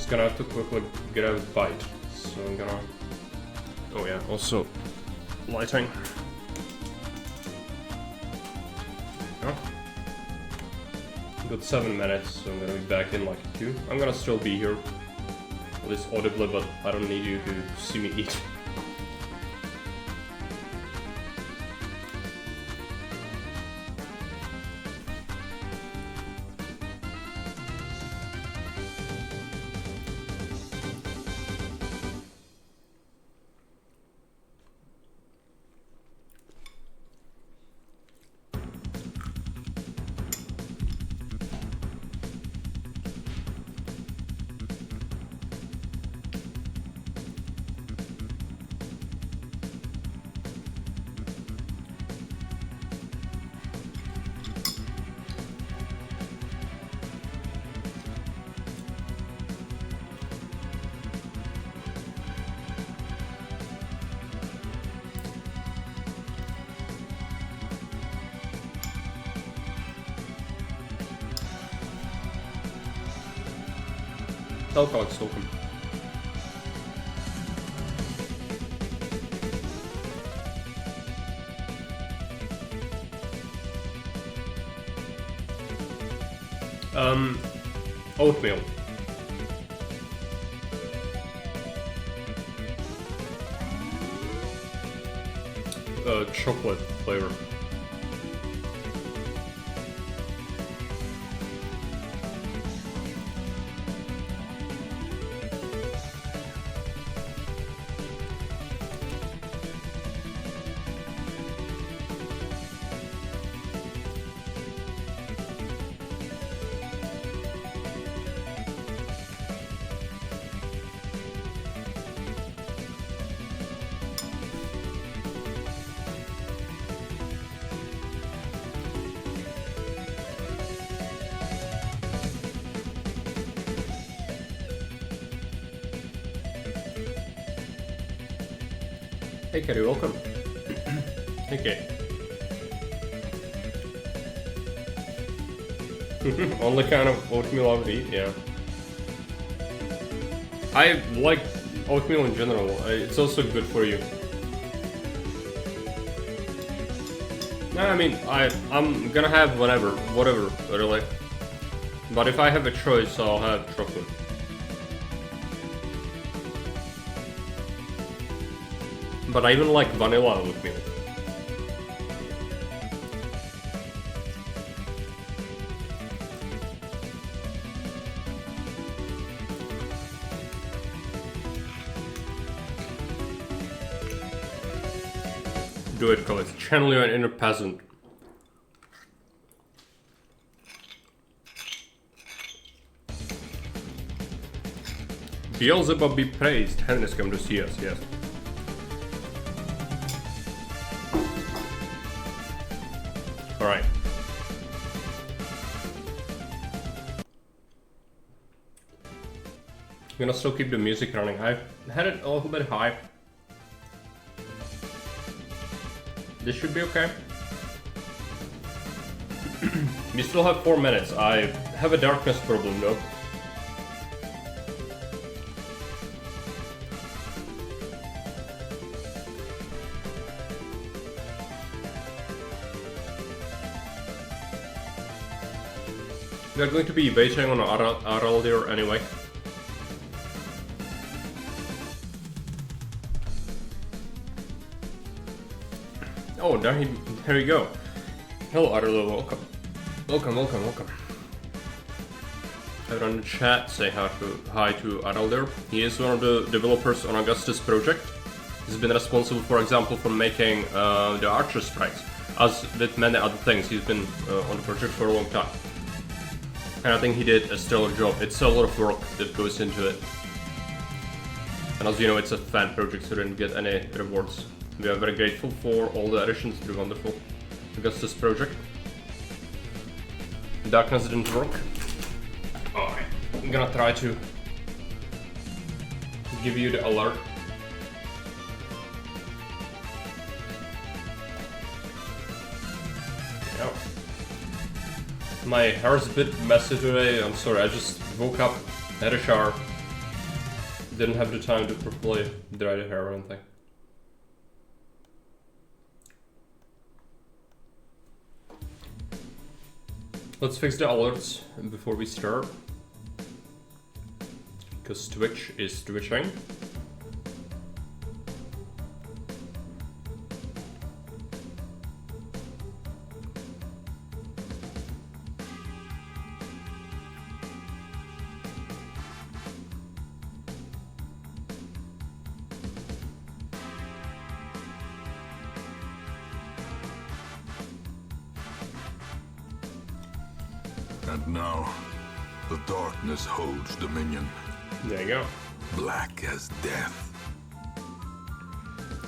Just gonna have to quickly get a bite. So I'm gonna... Oh yeah, also lighting. Oh. Got 7 minutes, so I'm gonna be back in like 2. I'm gonna still be here. At least audibly, but I don't need you to see me eat. Alcoholics token. Oatmeal. Chocolate flavor. Hey Kerry, welcome. Hey Kate. Only kind of oatmeal I would eat, yeah. I like oatmeal in general, it's also good for you. No, I mean, I'm gonna have whatever, really. But if I have a choice, I'll have chocolate. But I even like vanilla oatmeal. Do it, Collis. Channel your inner peasant. Beelzebub be praised. Heaven has come to see us, yes. Alright. I'm gonna still keep the music running. I've had it a little bit high. This should be okay. We still have 4 minutes. I have a darkness problem though. We are going to be waiting on Areldir anyway. Oh, there you go. Hello Areldir, welcome. Welcome. Everyone in the chat, say hi to Areldir. He is one of the developers on Augustus project. He's been responsible, for example, for making the archer sprites, as with many other things. He's been on the project for a long time. And I think he did a stellar job. It's a lot of work that goes into it. And as you know, it's a fan project, so we didn't get any rewards. We are very grateful for all the additions to the wonderful Augustus project. Darkness didn't work. Alright, I'm gonna try to give you the alert. Yeah. My hair's a bit messy today, I'm sorry, I just woke up, had a shower, didn't have the time to properly dry the hair or anything. Let's fix the alerts before we start, because Twitch is twitching. And now, the darkness holds dominion. There you go. Black as death.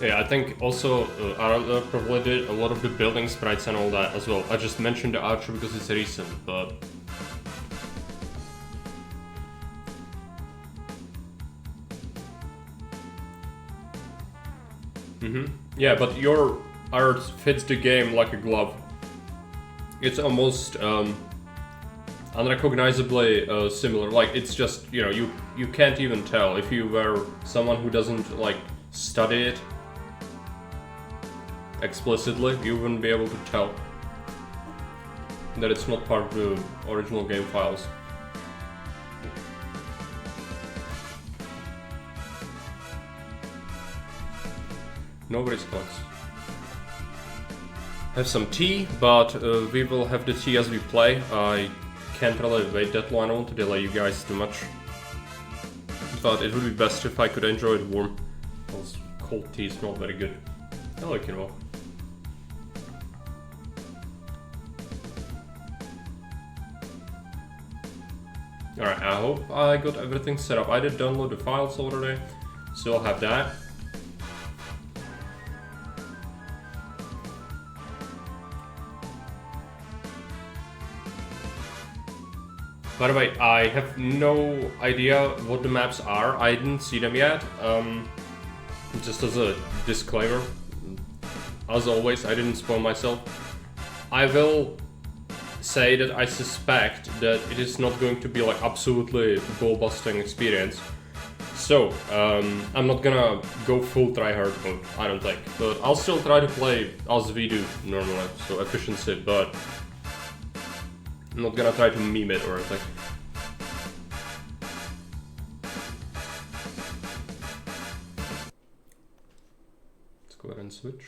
Yeah, I think also Areldir probably did a lot of the building sprites and all that as well. I just mentioned the archer because it's recent, but... Yeah, but your art fits the game like a glove. It's almost unrecognizably similar. Like, it's just, you know, you can't even tell. If you were someone who doesn't like study it explicitly, you wouldn't be able to tell that it's not part of the original game files. Nobody's close. Have some tea, but we will have the tea as we play. I can't really wait that long. I don't want to delay you guys too much. But it would be best if I could enjoy it warm. Because cold tea is not very good. I like it well. Alright, I hope I got everything set up. I did download the files already, so I'll have that. By the way, I have no idea what the maps are. I didn't see them yet. Just as a disclaimer, as always, I didn't spoil myself. I will say that I suspect that it is not going to be like absolutely ball-busting experience. So, I'm not gonna go full tryhard mode, I don't think. But I'll still try to play as we do normally, so efficiency, but I'm not gonna try to meme it or anything. Let's go ahead and switch.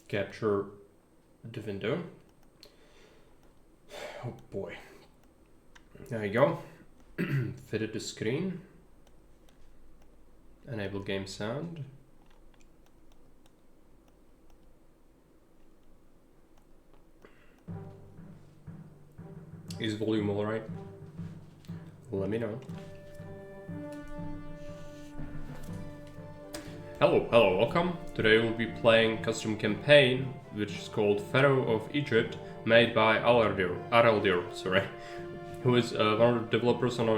Capture the window. Oh boy. There you go. Fitted the screen. Enable game sound. Is volume alright? Let me know. Hello, welcome. Today we'll be playing custom campaign, which is called Pharaoh of Egypt, made by Areldir, who is one of the developers on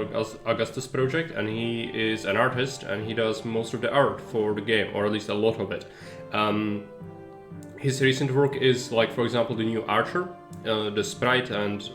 Augustus project, and he is an artist, and he does most of the art for the game, or at least a lot of it. His recent work is, like, for example, the new archer, the sprite, and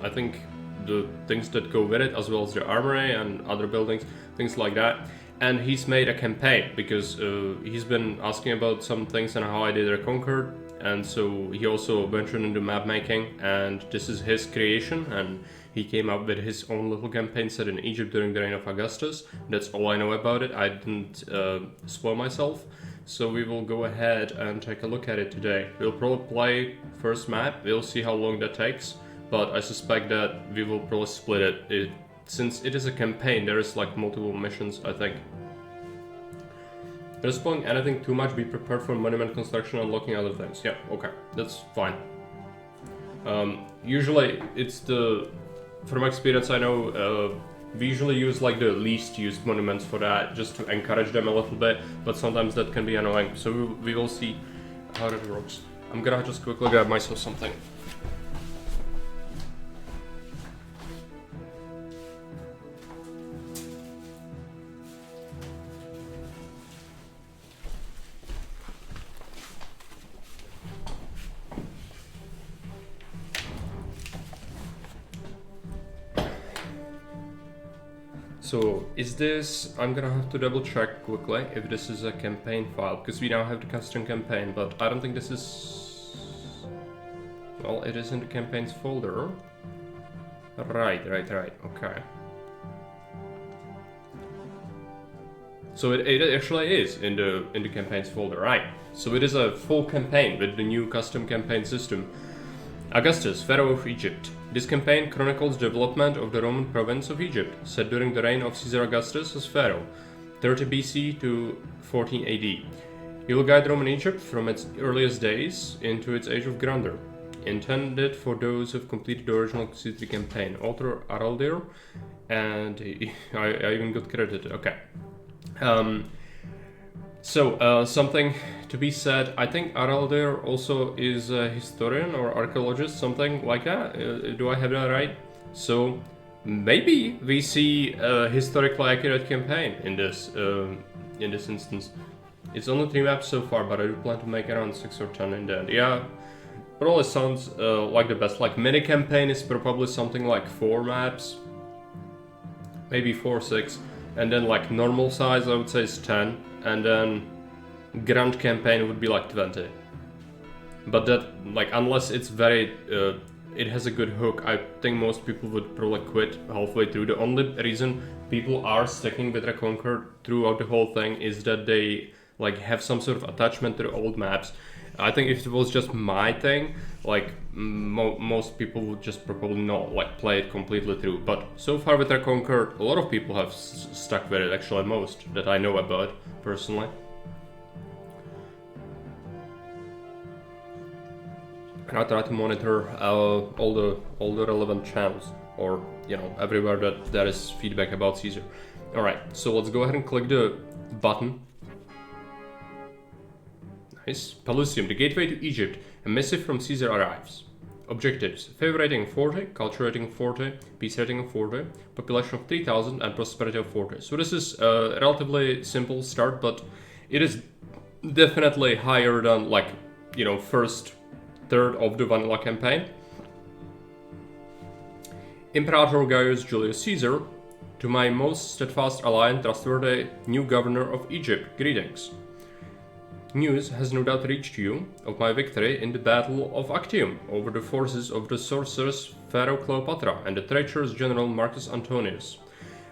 I think the things that go with it, as well as the armory and other buildings, things like that. And he's made a campaign because he's been asking about some things and how I did Reconquered, and so he also ventured into map making, and this is his creation, and he came up with his own little campaign set in Egypt during the reign of Augustus. That's all I know about it. I didn't spoil myself. So we will go ahead and take a look at it today. We'll probably play first map, we'll see how long that takes, but I suspect that we will probably split it. Since it is a campaign, there is like multiple missions, I think. Not spoiling anything too much, be prepared for monument construction, unlocking other things. Yeah, okay, that's fine. Usually it's from experience I know, we usually use like the least used monuments for that, just to encourage them a little bit, but sometimes that can be annoying, so we will see how that works. I'm gonna just quickly grab myself something. So is this, I'm gonna have to double check quickly if this is a campaign file, because we now have the custom campaign, but I don't think this is, well, it is in the campaigns folder. Right, okay. So it actually is in the campaigns folder, right? So it is a full campaign with the new custom campaign system. Augustus, Pharaoh of Egypt. This campaign chronicles the development of the Roman province of Egypt, set during the reign of Caesar Augustus as Pharaoh, 30 BC to 14 AD. He will guide Roman Egypt from its earliest days into its age of grandeur. Intended for those who have completed the original city campaign. Author Areldir, and I even got credited. Okay. Something to be said. I think Areldir also is a historian or archaeologist, something like that. Do I have that right? So maybe we see a historically accurate campaign in this instance. It's only 3 maps so far, but I do plan to make around 6 or 10 in the end. Yeah. Probably sounds like the best. Like mini campaign is probably something like 4 maps, maybe 4 or 6, and then like normal size I would say is 10, and then grand campaign would be like 20. But that, like, unless it's very it has a good hook, I think most people would probably quit halfway through. The only reason people are sticking with Reconquer throughout the whole thing is that they like have some sort of attachment to the old maps. I think if it was just my thing, like most people would just probably not like play it completely through. But so far with Reconquer, a lot of people have stuck with it. Actually, most that I know about personally. And I try to monitor all the relevant channels, or everywhere that there is feedback about Caesar. All right, so let's go ahead and click the button. Pelusium, the gateway to Egypt. A missive from Caesar arrives. Objectives: favor rating of 40, culture rating of 40, peace rating of 40, population of 3000, and prosperity of 40. So this is a relatively simple start, but it is definitely higher than first third of the vanilla campaign. Imperator Gaius Julius Caesar, to my most steadfast ally and trustworthy new governor of Egypt, greetings. News has no doubt reached you of my victory in the Battle of Actium over the forces of the sorceress Pharaoh Cleopatra and the treacherous general Marcus Antonius.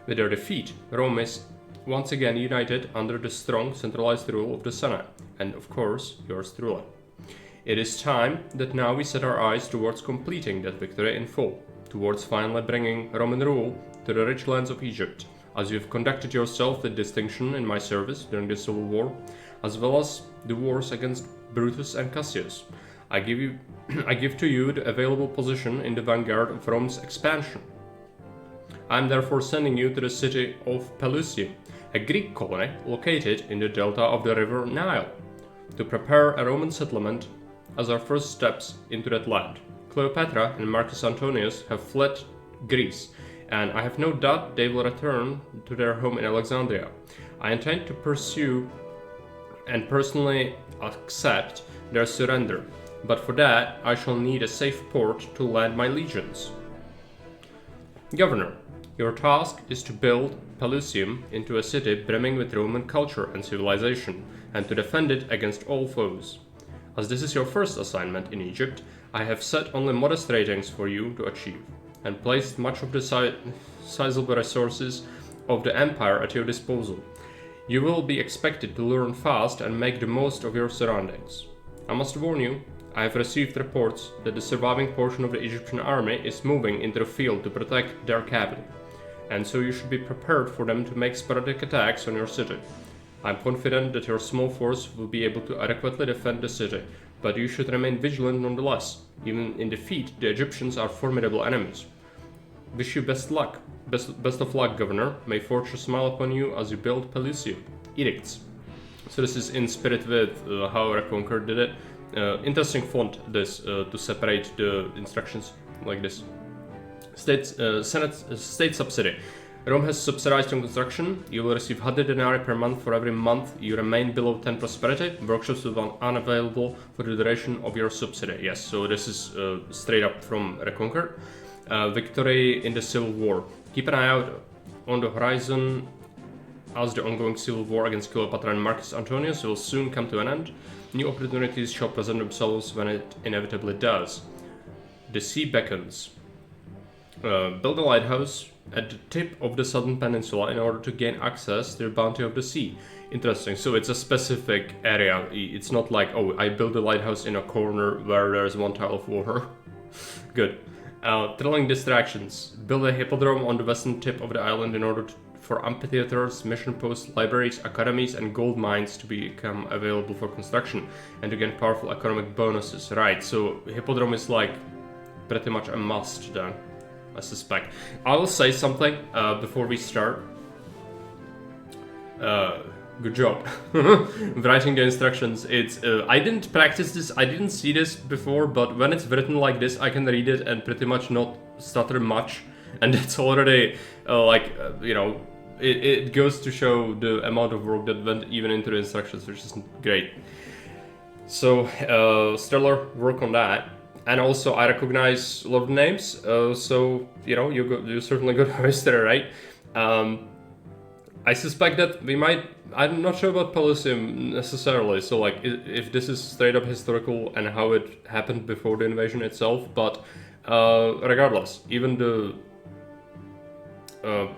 With their defeat, Rome is once again united under the strong centralized rule of the Senate, and of course, yours truly. It is time that now we set our eyes towards completing that victory in full, towards finally bringing Roman rule to the rich lands of Egypt, as you have conducted yourself with distinction in my service during the Civil War, as well as the wars against Brutus and Cassius. I give to you the available position in the vanguard of Rome's expansion. I am therefore sending you to the city of Pelusium, a Greek colony located in the delta of the river Nile, to prepare a Roman settlement as our first steps into that land. Cleopatra and Marcus Antonius have fled Greece, and I have no doubt they will return to their home in Alexandria. I intend to pursue and personally accept their surrender, but for that I shall need a safe port to land my legions. Governor, your task is to build Pelusium into a city brimming with Roman culture and civilization, and to defend it against all foes. As this is your first assignment in Egypt, I have set only modest ratings for you to achieve, and placed much of the sizable resources of the empire at your disposal. You will be expected to learn fast and make the most of your surroundings. I must warn you, I have received reports that the surviving portion of the Egyptian army is moving into the field to protect their capital, and so you should be prepared for them to make sporadic attacks on your city. I am confident that your small force will be able to adequately defend the city, but you should remain vigilant nonetheless. Even in defeat, the Egyptians are formidable enemies. Wish you best luck. Best of luck, Governor. May fortune smile upon you as you build Pelusium. Edicts. So this is in spirit with how Reconquer did it. Interesting font, this, to separate the instructions like this. State subsidy. Rome has subsidized your construction. You will receive 100 denarii per month for every month you remain below 10 prosperity. Workshops will be unavailable for the duration of your subsidy. Yes, so this is straight up from Reconquer. Victory in the Civil War. Keep an eye out on the horizon, as the ongoing civil war against Cleopatra and Marcus Antonius will soon come to an end, new opportunities shall present themselves when it inevitably does. The sea beckons. Build a lighthouse at the tip of the southern peninsula in order to gain access to the bounty of the sea. Interesting, so it's a specific area. It's not like, oh, I build a lighthouse in a corner where there's one tile of water. Good. Thrilling distractions. Build a hippodrome on the western tip of the island in order for amphitheaters, mission posts, libraries, academies, and gold mines to become available for construction and to gain powerful economic bonuses. Right, so hippodrome is like pretty much a must then, I suspect. I will say something before we start. Good job. Writing the instructions. It's I didn't practice this, I didn't see this before, but when it's written like this, I can read it and pretty much not stutter much. And it's already, you know, it goes to show the amount of work that went even into the instructions, which is great. So, stellar work on that. And also, I recognize a lot of names, so, you know, you certainly got voice there, right? I suspect that we might, I'm not sure about Pelusium necessarily, so like, if this is straight up historical and how it happened before the invasion itself, but regardless, even the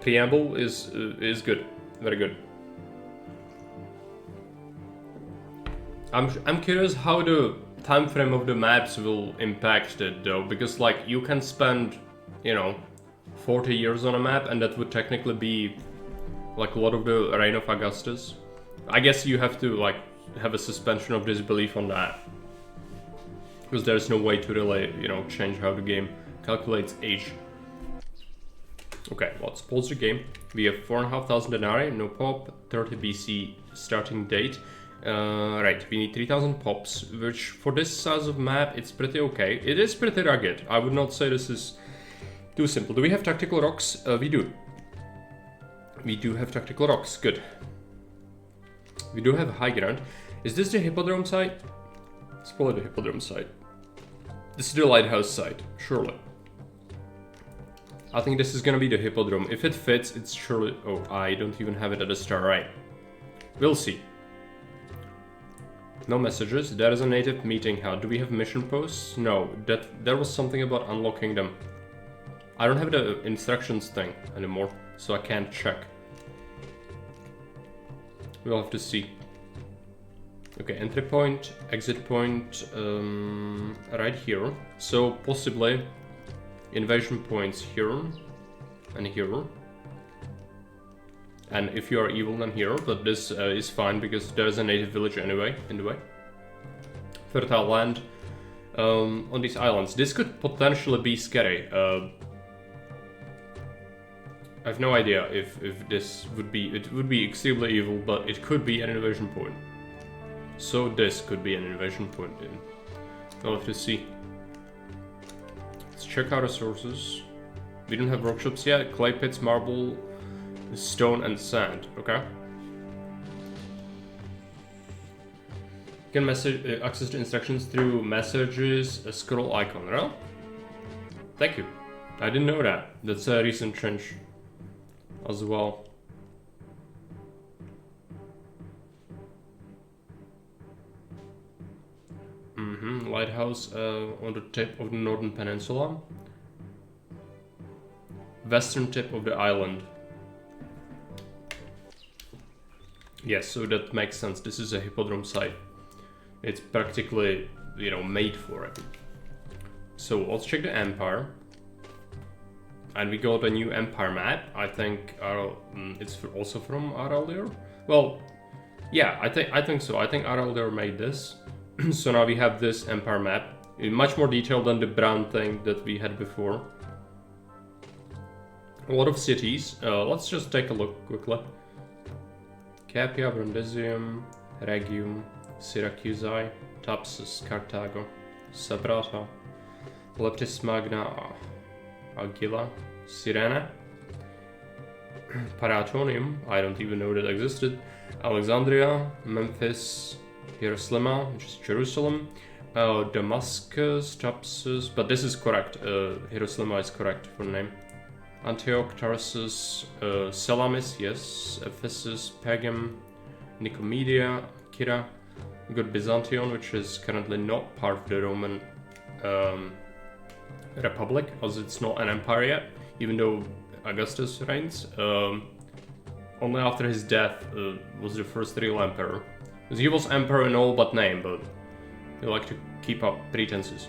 preamble is good, very good. I'm curious how the time frame of the maps will impact it though, because like you can spend, you know, 40 years on a map, and that would technically be like a lot of the reign of Augustus. I guess you have to like have a suspension of disbelief on that, because there's no way to really, you know, change how the game calculates age. Okay, let's pause the game. We have 4,500 denarii, no pop, 30 BC starting date. Right, we need 3,000 pops, which for this size of map, it's pretty okay. It is pretty rugged. I would not say this is too simple. Do we have tactical rocks? We do. We do have tactical rocks, good. We do have high ground. Is this the hippodrome site? It's probably the hippodrome site. This is the lighthouse site, surely. I think this is gonna be the hippodrome. If it fits, it's surely... Oh, I don't even have it at the start, right? We'll see. No messages. There is a native meeting held. Do we have mission posts? No, there was something about unlocking them. I don't have the instructions thing anymore, so I can't check. We'll have to see. Okay, entry point, exit point, right here. So possibly invasion points here and here. And if you are evil, then here, but this is fine because there's a native village anyway in the way. Fertile land on these islands. This could potentially be scary. I have no idea if this would be... It would be extremely evil, but it could be an invasion point. So this could be an invasion point. We'll have to see. Let's check our resources. We don't have workshops yet. Clay pits, marble, stone and sand. Okay. You can access the instructions through messages, a scroll icon, right? Thank you. I didn't know that. That's a recent change as well. Lighthouse on the tip of the northern peninsula. Western tip of the island. Yes, so that makes sense. This is a hippodrome site. It's practically, you know, made for it. So let's check the empire. And we got a new empire map. I think it's also from Areldir. Well, yeah, I think so. I think Areldir made this. So now we have this empire map, in much more detail than the brown thing that we had before. A lot of cities. Let's just take a look quickly. Capua, Brundisium, Rhegium, Syracusae, Thapsus, Carthago, Sabrata, Leptis Magna, Aguila, Cyrene, Paratonium, I don't even know that existed, Alexandria, Memphis, Hieroslima, which is Jerusalem, Damascus, Thapsus, but this is correct, Hieroslima is correct for name. Antioch, Tarsus, Salamis, yes, Ephesus, Pegam, Nicomedia, Kira. We got Byzantium, which is currently not part of the Roman Republic, as it's not an empire yet, even though Augustus reigns. Only after his death was the first real emperor. Because he was emperor in all but name, but he liked to keep up pretenses.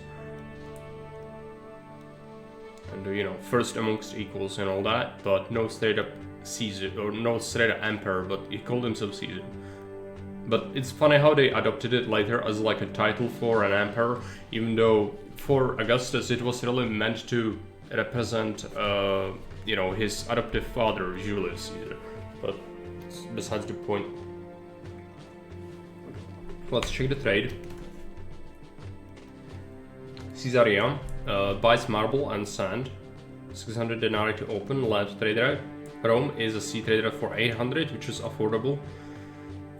And you know, first amongst equals and all that, but no straight up Caesar, or no straight up emperor, but he called himself Caesar. But it's funny how they adopted it later as like a title for an emperor, even though for Augustus it was really meant to represent, you know, his adoptive father, Julius Caesar. But besides the point. Let's check the trade. Caesarea buys marble and sand, 600 denarii to open, land trader. Rome is a sea trader for 800, which is affordable.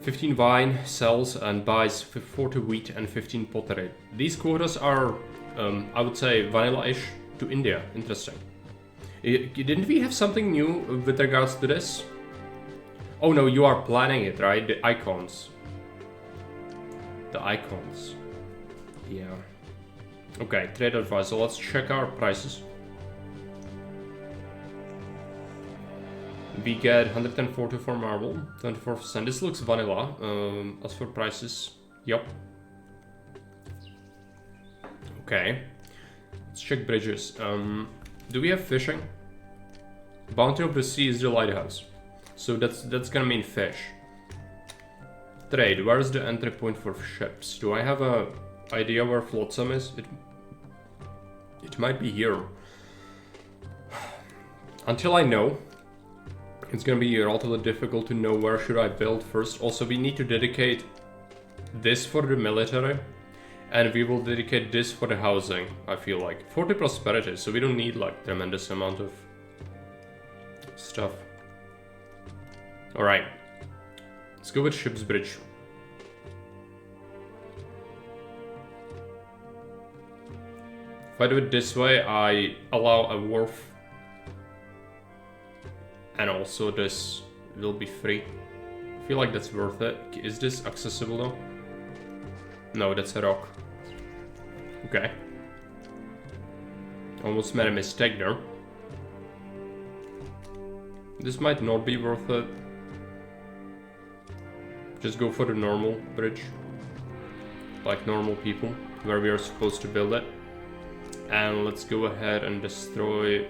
15 wine, sells and buys 40 wheat and 15 pottery. These quotas are, I would say, vanilla-ish to India. Interesting. Didn't we have something new with regards to this? Oh no, you are planning it, right? The icons. The icons. Yeah. Okay, trade advice. So let's check our prices. We get 140 for marble, 24%. This looks vanilla. As for prices, yep. Okay. Let's check bridges. Do we have fishing? Bounty of the Sea is the lighthouse. So that's gonna mean fish. Trade. Where is the entry point for ships? Do I have a idea where Flotsam is? It might be here. Until I know, it's gonna be relatively difficult to know where should I build first. Also, we need to dedicate this for the military, and we will dedicate this for the housing, I feel like. For the prosperity, so we don't need like tremendous amount of stuff. Alright. Let's go with ship's bridge. If I do it this way, I allow a wharf. And also this will be free. I feel like that's worth it. Is this accessible though? No, that's a rock. Okay. Almost made a mistake there. This might not be worth it. Just go for the normal bridge. Like normal people, where we are supposed to build it. And let's go ahead and destroy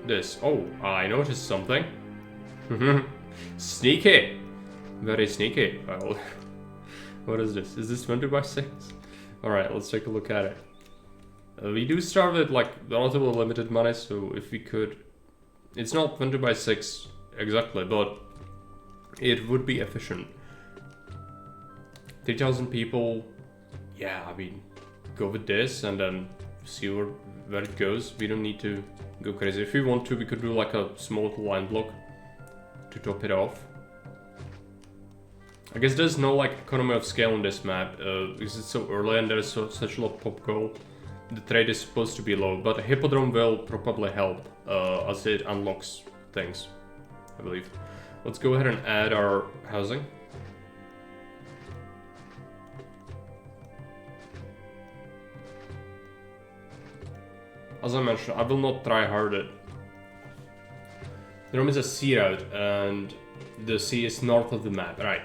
this. Oh, I noticed something. Sneaky! Very sneaky. Well, what is this? Is this 20x6? Alright, let's take a look at it. We do start with like relatively limited money, so if we could... It's not 20x6 exactly, but it would be efficient. 3,000 people. Yeah, I mean, go with this and then see where it goes. We don't need to go crazy. If we want to, we could do like a small little line block to top it off. I guess there's no like economy of scale on this map because it's so early and there's such a lot of pop gold. The trade is supposed to be low, but a hippodrome will probably help as it unlocks things, I believe. Let's go ahead and add our housing. As I mentioned, I will not try hard it. Rome is a sea route and the sea is north of the map, right?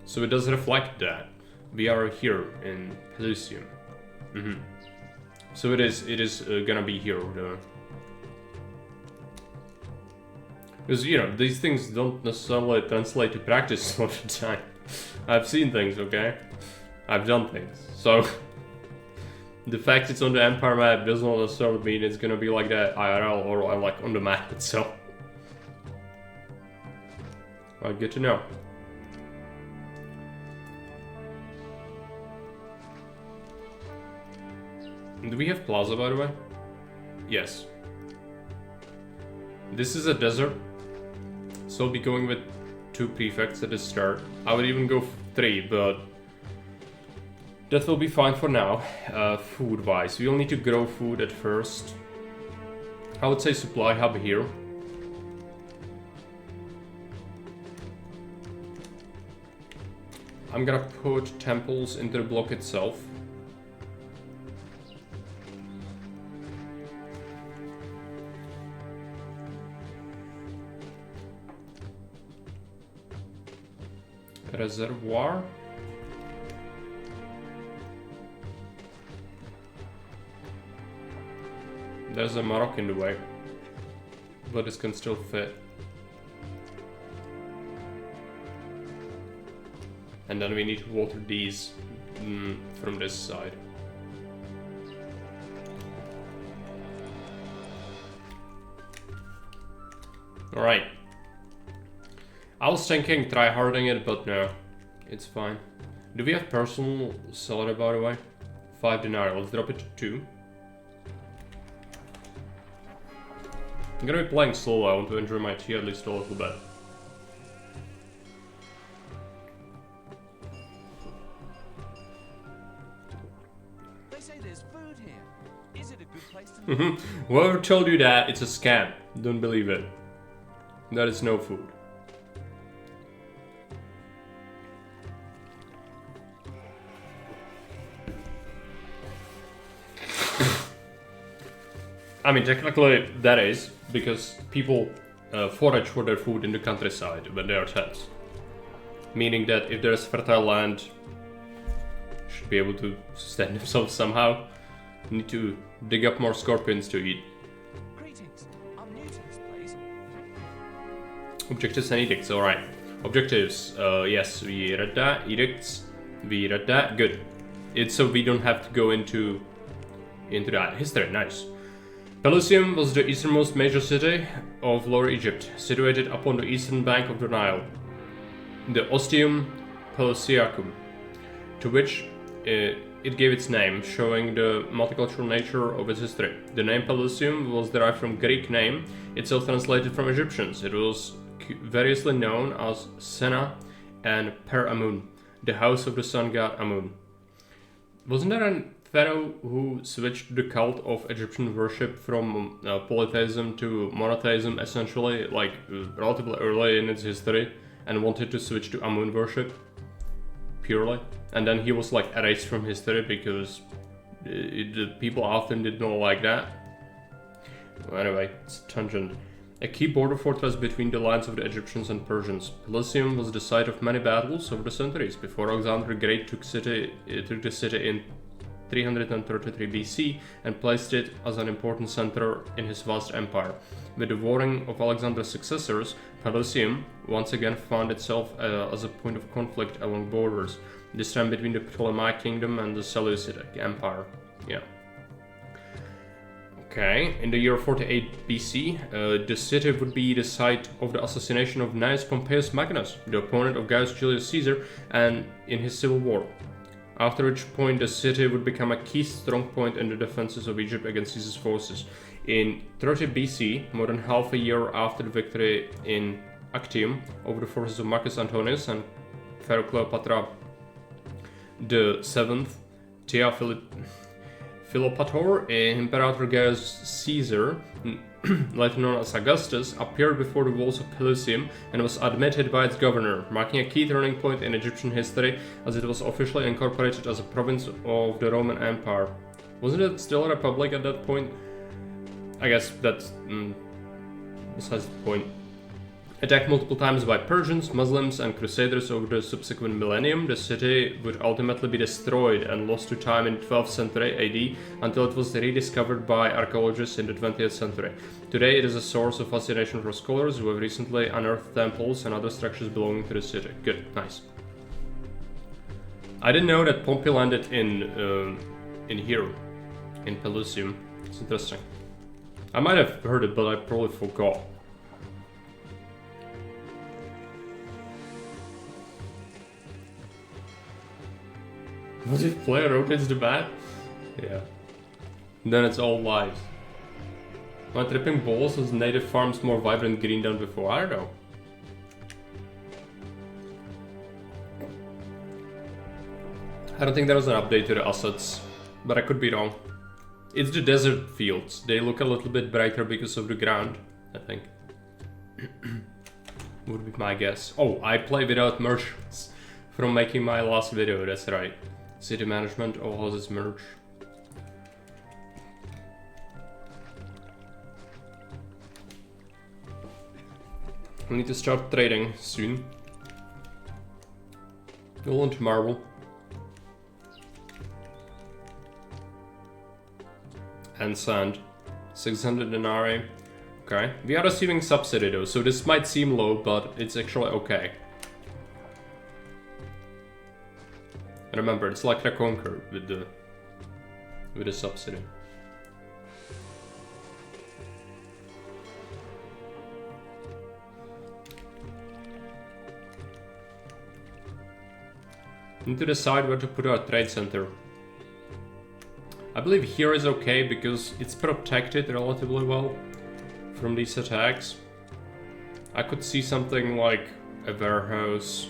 So it does reflect that. We are here in Pelusium. So it is gonna be here. Because, you know, these things don't necessarily translate to practice all the time. I've seen things, okay? I've done things. So the fact it's on the Empire map does not necessarily mean it's gonna be like that IRL or like on the map itself. Alright, good to know. Do we have plaza, by the way? Yes. This is a desert, so I'll be going with 2 prefects at the start. I would even go 3, but that will be fine for now. Food-wise, we will need to grow food at first. I would say supply hub here. I'm gonna put temples into the block itself. Reservoir. There's a Maroc in the way, but this can still fit. And then we need to water these from this side. Alright. I was thinking try-harding it, but no. It's fine. Do we have personal salary, by the way? 5 denarii. Let's drop it to 2. I'm gonna be playing solo. I want to enjoy my tea at least a little bit. They say there's food here. Is it a good place to live? Whoever told you that, it's a scam. Don't believe it. There is no food. I mean, technically that is, because people forage for their food in the countryside when they are tense. Meaning that if there's fertile land, should be able to sustain themselves somehow. Need to dig up more scorpions to eat. Greetings. I'm new to this place. Objectives and edicts, alright. Objectives, yes, we read that. Edicts, we read that. Good. It's so we don't have to go into that. History, nice. Pelusium was the easternmost major city of Lower Egypt, situated upon the eastern bank of the Nile. The Ostium Pelusiacum, to which it gave its name, showing the multicultural nature of its history. The name Pelusium was derived from Greek name, itself translated from Egyptians. It was variously known as Sena and Per Amun, the house of the sun god Amun. Wasn't there a pharaoh who switched the cult of Egyptian worship from polytheism to monotheism, essentially, like relatively early in its history, and wanted to switch to Amun worship purely? And then he was like erased from history because the people often did not like that. Well, anyway, it's a tangent. A key border fortress between the lines of the Egyptians and Persians, Pelusium was the site of many battles over the centuries before Alexander the Great took the city in 333 BC and placed it as an important center in his vast empire. With the warring of Alexander's successors, Pelusium once again found itself as a point of conflict along borders, this time between the Ptolemaic kingdom and the Seleucid Empire. Yeah. Okay, in the year 48 BC, the city would be the site of the assassination of Gnaeus Pompeius Magnus, the opponent of Gaius Julius Caesar, and in his civil war. After which point the city would become a key strong point in the defenses of Egypt against Caesar's forces. In 30 BC, more than half a year after the victory in Actium over the forces of Marcus Antonius and Pharaoh Cleopatra the Seventh, Philopator, Imperator Gaius Caesar, later known as Augustus, appeared before the walls of Pelusium and was admitted by its governor, marking a key turning point in Egyptian history as it was officially incorporated as a province of the Roman Empire. Wasn't it still a republic at that point? I guess that's besides the point. Attacked multiple times by Persians, Muslims, and Crusaders over the subsequent millennium, the city would ultimately be destroyed and lost to time in 12th century AD until it was rediscovered by archaeologists in the 20th century. Today it is a source of fascination for scholars who have recently unearthed temples and other structures belonging to the city. Good, nice. I didn't know that Pompey landed in here, in Pelusium. It's interesting. I might have heard it, but I probably forgot. What if player rotates the bat? Yeah. Then it's all lies. Am I tripping balls? Was native farms more vibrant green than before? I don't know. I don't think there was an update to the assets, but I could be wrong. It's the desert fields. They look a little bit brighter because of the ground, I think. Would be my guess. Oh, I play without merchants. from making my last video, that's right. City management, all houses merge. We need to start trading soon. Go on to marble. And sand. 600 denarii. Okay. We are receiving subsidy though, so this might seem low, but it's actually okay. Remember, it's like a conquer with the subsidy. Need to decide where to put our trade center. I believe here is okay because it's protected relatively well from these attacks. I could see something like a warehouse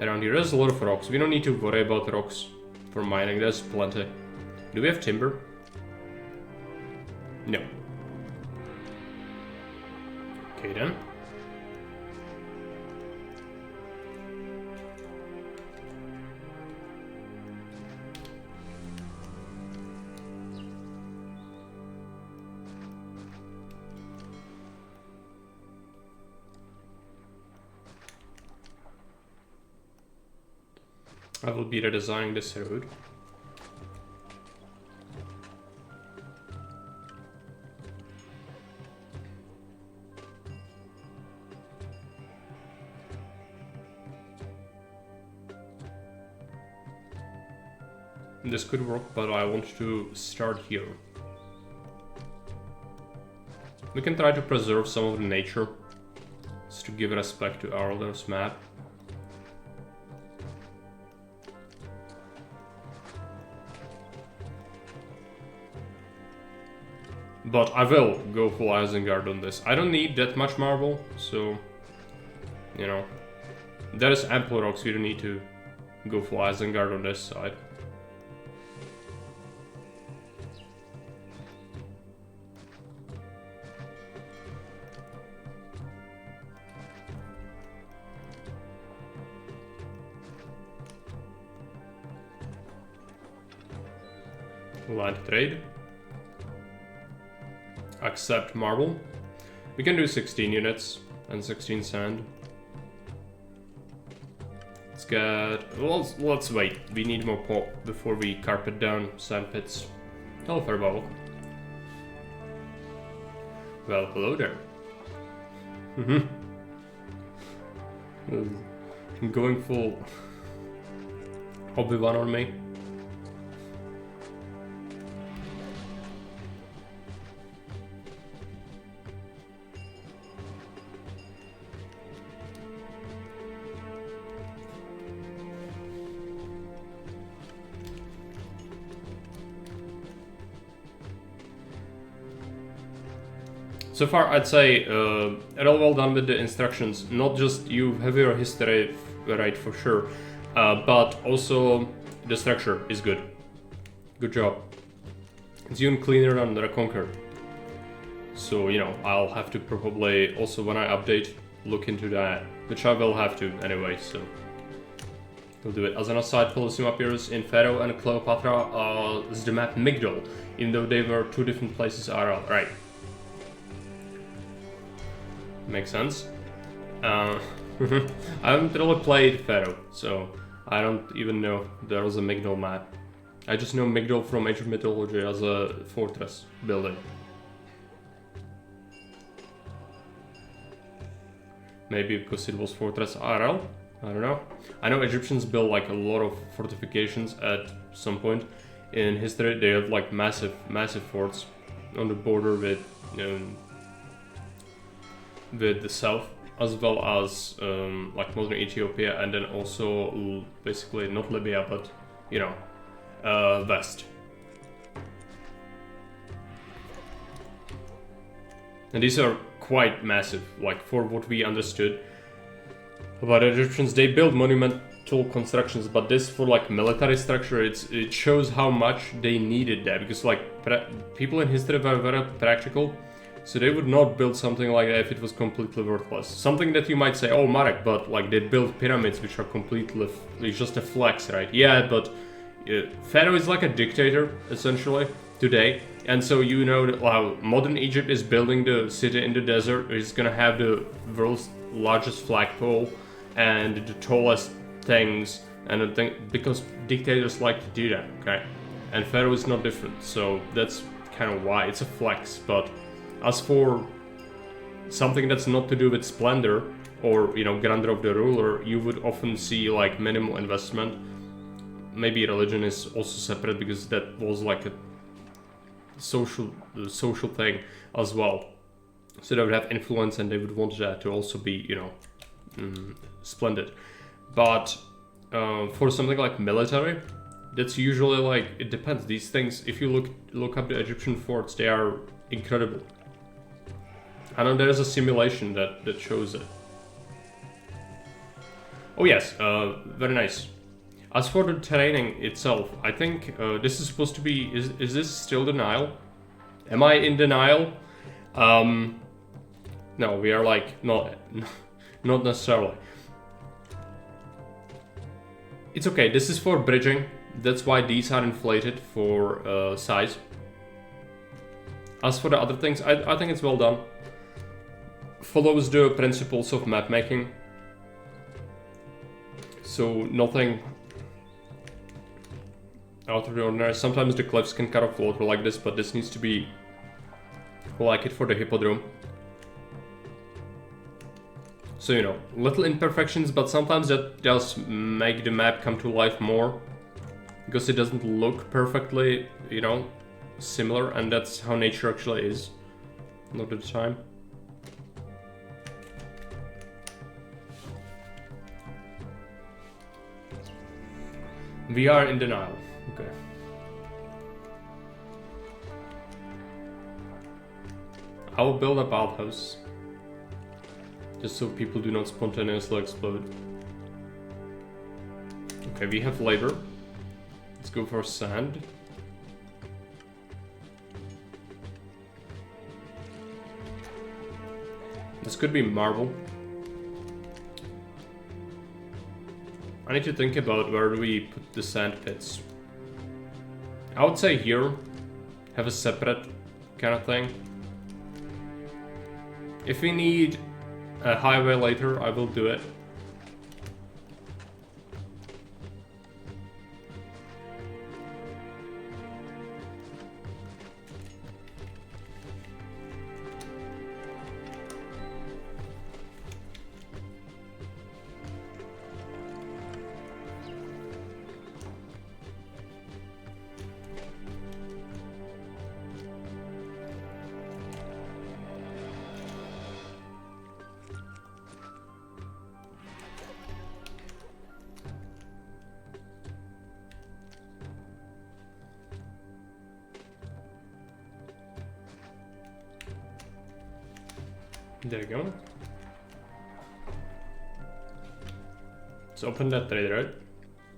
around here. There's a lot of rocks. We don't need to worry about rocks for mining. There's plenty. Do we have timber? No. Okay then. I will be redesigning this road. This could work, but I want to start here. We can try to preserve some of the nature, just to give respect to Areldir's map. But I will go full Isengard on this. I don't need that much marble, so, you know, there is ample rocks. We don't need to go full Isengard on this side. Land trade. Accept marble. We can do 16 units and 16 sand. Let's get... Well, let's wait. We need more pop before we carpet down sand pits. Hello, Fairbubble. Well, hello there. Going full Obi-Wan on me. So far, I'd say real well done with the instructions. Not just you have your history right for sure, but also the structure is good. Good job. It's even cleaner than the Conquer. So, you know, I'll have to probably also when I update look into that, which I will have to anyway. So we'll do it. As an aside, Pelusium appears in Pharaoh and Cleopatra as the map Migdol, even though they were two different places. Right. Makes sense. I haven't really played Pharaoh, so I don't even know there was a Migdol map. I just know Migdol from Age of Mythology as a fortress building. Maybe because it was Fortress Arel? I don't know. I know Egyptians built like a lot of fortifications at some point in history. They had like massive forts on the border with the south, as well as like modern Ethiopia, and then also basically not Libya, but you know, west. And these are quite massive, like for what we understood about Egyptians. They build monumental constructions, but this for like military structure, it shows how much they needed that, because like people in history were very practical. So they would not build something like that if it was completely worthless. Something that you might say, oh Marek, but like they build pyramids which are completely, it's just a flex, right? Yeah, but Pharaoh is like a dictator, essentially, today. And so you know that how modern Egypt is building the city in the desert. It's gonna have the world's largest flagpole and the tallest things, and the thing, because dictators like to do that, okay? And Pharaoh is not different, so that's kind of why it's a flex. But as for something that's not to do with splendor or, you know, grandeur of the ruler, you would often see like minimal investment. Maybe religion is also separate because that was like a social thing as well. So they would have influence and they would want that to also be, you know, splendid. But for something like military, that's usually like, it depends. These things, if you look up the Egyptian forts, they are incredible. I know there's a simulation that shows it. Oh yes, very nice. As for the training itself, I think this is supposed to be, is this still the Nile? Am I in denial? No, we are like, not necessarily. It's okay, this is for bridging. That's why these are inflated for size. As for the other things, I think it's well done. Follows the principles of map making. So nothing out of the ordinary. Sometimes the cliffs can cut off water like this, but this needs to be like it for the hippodrome. So, you know, little imperfections, but sometimes that does make the map come to life more. Because it doesn't look perfectly, you know, similar, and that's how nature actually is a lot of the time. We are in denial. Okay. I will build a bathhouse. Just so people do not spontaneously explode. Okay, we have labor. Let's go for sand. This could be marble. I need to think about where do we put the sand pits. I would say here, have a separate kind of thing. If we need a highway later, I will do it. There you go. Let's open that trade route.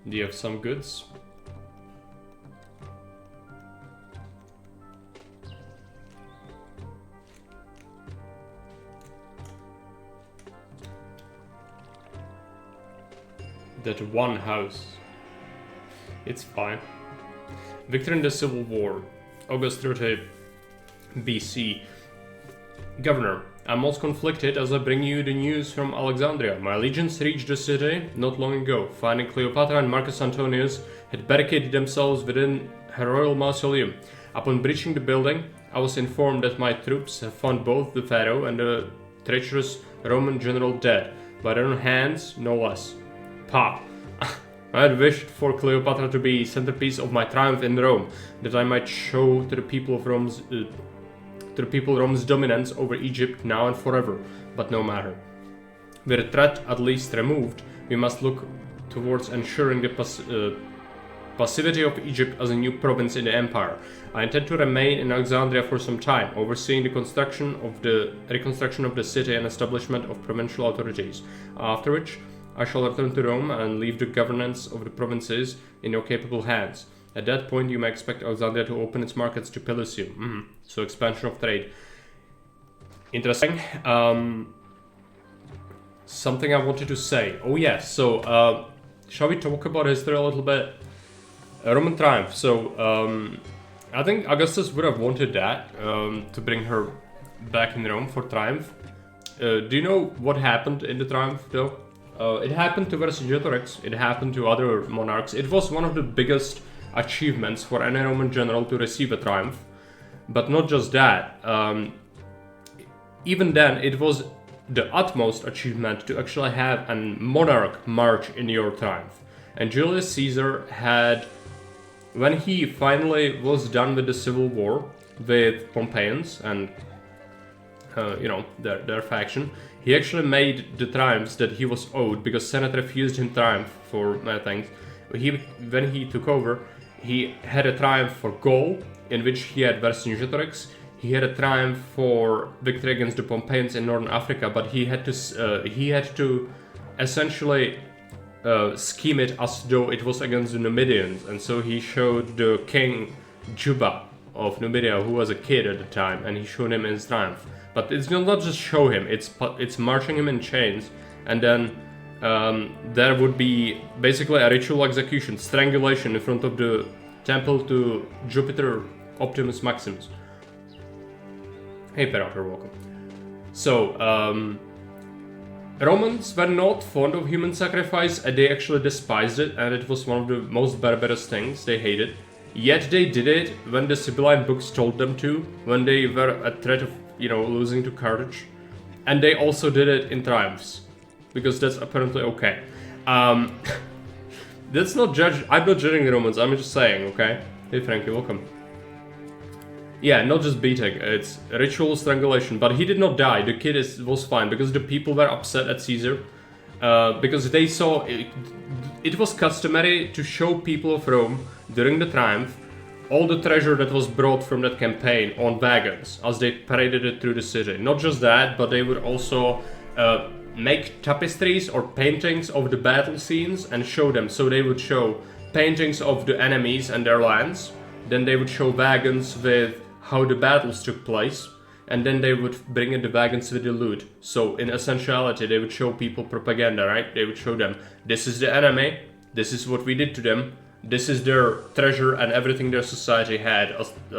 Do you have some goods? That one house. It's fine. Victor in the Civil War. August 30 BC. Governor, I'm most conflicted as I bring you the news from Alexandria. My legions reached the city not long ago, finding Cleopatra and Marcus Antonius had barricaded themselves within her royal mausoleum. Upon breaching the building, I was informed that my troops have found both the pharaoh and the treacherous Roman general dead, by their own hands, no less. Pah! I had wished for Cleopatra to be centerpiece of my triumph in Rome, that I might show to the people of Rome's dominance over Egypt now and forever, but no matter. With the threat at least removed, we must look towards ensuring the passivity of Egypt as a new province in the empire. I intend to remain in Alexandria for some time, overseeing the reconstruction of the city and establishment of provincial authorities, after which I shall return to Rome and leave the governance of the provinces in your capable hands. At that point, you may expect Alexandria to open its markets to Pelusium. So expansion of trade. interesting. Something I wanted to say. Oh yes, so shall we talk about history a little bit? Roman triumph. So I think Augustus would have wanted that to bring her back in Rome for triumph. Do you know what happened in the triumph though? It happened to Vercingetorix, it happened to other monarchs. It was one of the biggest achievements for any Roman general to receive a triumph. But not just that, even then it was the utmost achievement to actually have a monarch march in your triumph. And Julius Caesar had, when he finally was done with the civil war with Pompeians and their faction, he actually made the triumphs that he was owed because Senate refused him triumph for many things. When he took over, he had a triumph for Gaul, in which he had Vercingetorix. He had a triumph for victory against the Pompeians in northern Africa, but he had to essentially scheme it as though it was against the Numidians, and so he showed the king Juba of Numidia, who was a kid at the time, and he showed him his triumph. But it's not just show him; it's marching him in chains, and then there would be basically a ritual execution, strangulation in front of the temple to Jupiter Optimus Maximus. Hey Perator, welcome. So, Romans were not fond of human sacrifice, and they actually despised it, and it was one of the most barbarous things they hated. Yet they did it when the Sibylline books told them to, when they were at threat of, losing to Carthage. And they also did it in triumphs, because that's apparently okay. That's not I'm not judging the Romans, I'm just saying, okay? Hey Frankie, welcome. Yeah, not just beating, it's ritual strangulation, but he did not die, the kid was fine, because the people were upset at Caesar, because they saw, it was customary to show people of Rome, during the triumph, all the treasure that was brought from that campaign on wagons, as they paraded it through the city. Not just that, but they would also make tapestries or paintings of the battle scenes and show them, so they would show paintings of the enemies and their lands, then they would show wagons with how the battles took place, and then they would bring in the wagons with the loot. So in essentiality, they would show people propaganda, right? They would show them, this is the enemy, this is what we did to them, this is their treasure and everything their society had as the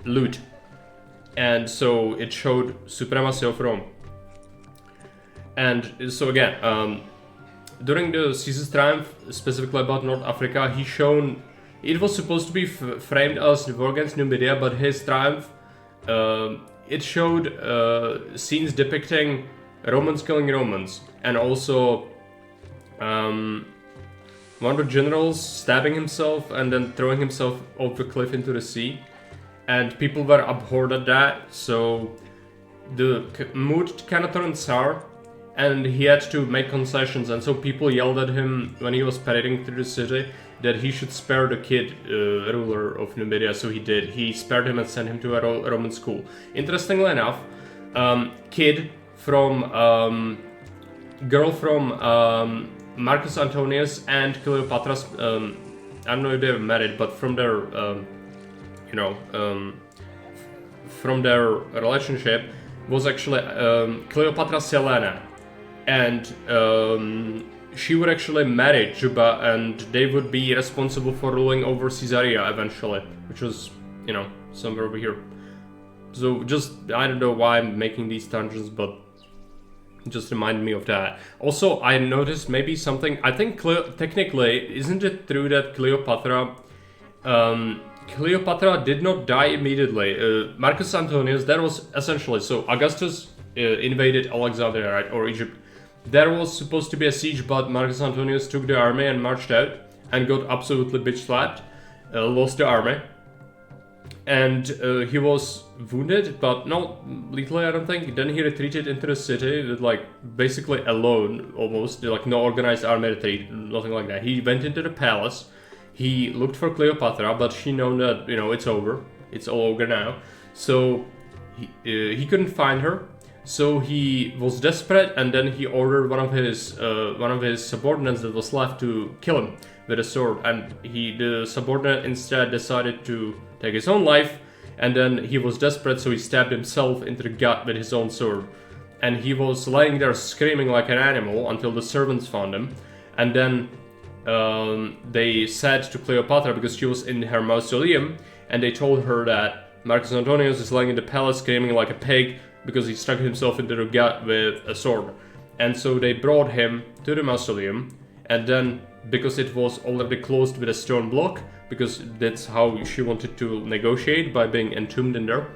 loot. And so it showed supremacy of Rome. And so again, during the Caesar's triumph, specifically about North Africa, he shown, it was supposed to be framed as the war against Numidia, but his triumph, it showed scenes depicting Romans killing Romans, and also one of the generals stabbing himself and then throwing himself off the cliff into the sea, and people were abhorred at that, so the mood kind of turned sour, and he had to make concessions, and so people yelled at him when he was parading through the city that he should spare the kid ruler of Numidia, so he did. He spared him and sent him to a Roman school. Interestingly enough, kid from girl from Marcus Antonius and Cleopatra's, I don't know if they were married, but from their, from their relationship was actually Cleopatra Selene, and she would actually marry Juba, and they would be responsible for ruling over Caesarea eventually, which was, somewhere over here. So just, I don't know why I'm making these tangents, but just remind me of that. Also, I noticed maybe something, I think technically, isn't it true that Cleopatra did not die immediately? Marcus Antonius, that was essentially, so Augustus invaded Alexandria, right, or Egypt. There was supposed to be a siege, but Marcus Antonius took the army and marched out and got absolutely bitch slapped, lost the army, and he was wounded, but not lethally, I don't think. Then he retreated into the city with basically alone, almost, no organized army retreat, nothing like that. He went into the palace, he looked for Cleopatra, but she known that, it's over, it's all over now, so he couldn't find her. So he was desperate, and then he ordered one of his subordinates that was left to kill him with a sword. And the subordinate instead decided to take his own life, and then he was desperate, so he stabbed himself into the gut with his own sword. And he was laying there screaming like an animal until the servants found him. And then they said to Cleopatra, because she was in her mausoleum, and they told her that Marcus Antonius is lying in the palace screaming like a pig because he stuck himself into the gut with a sword. And so they brought him to the mausoleum, and then because it was already closed with a stone block, because that's how she wanted to negotiate, by being entombed in there,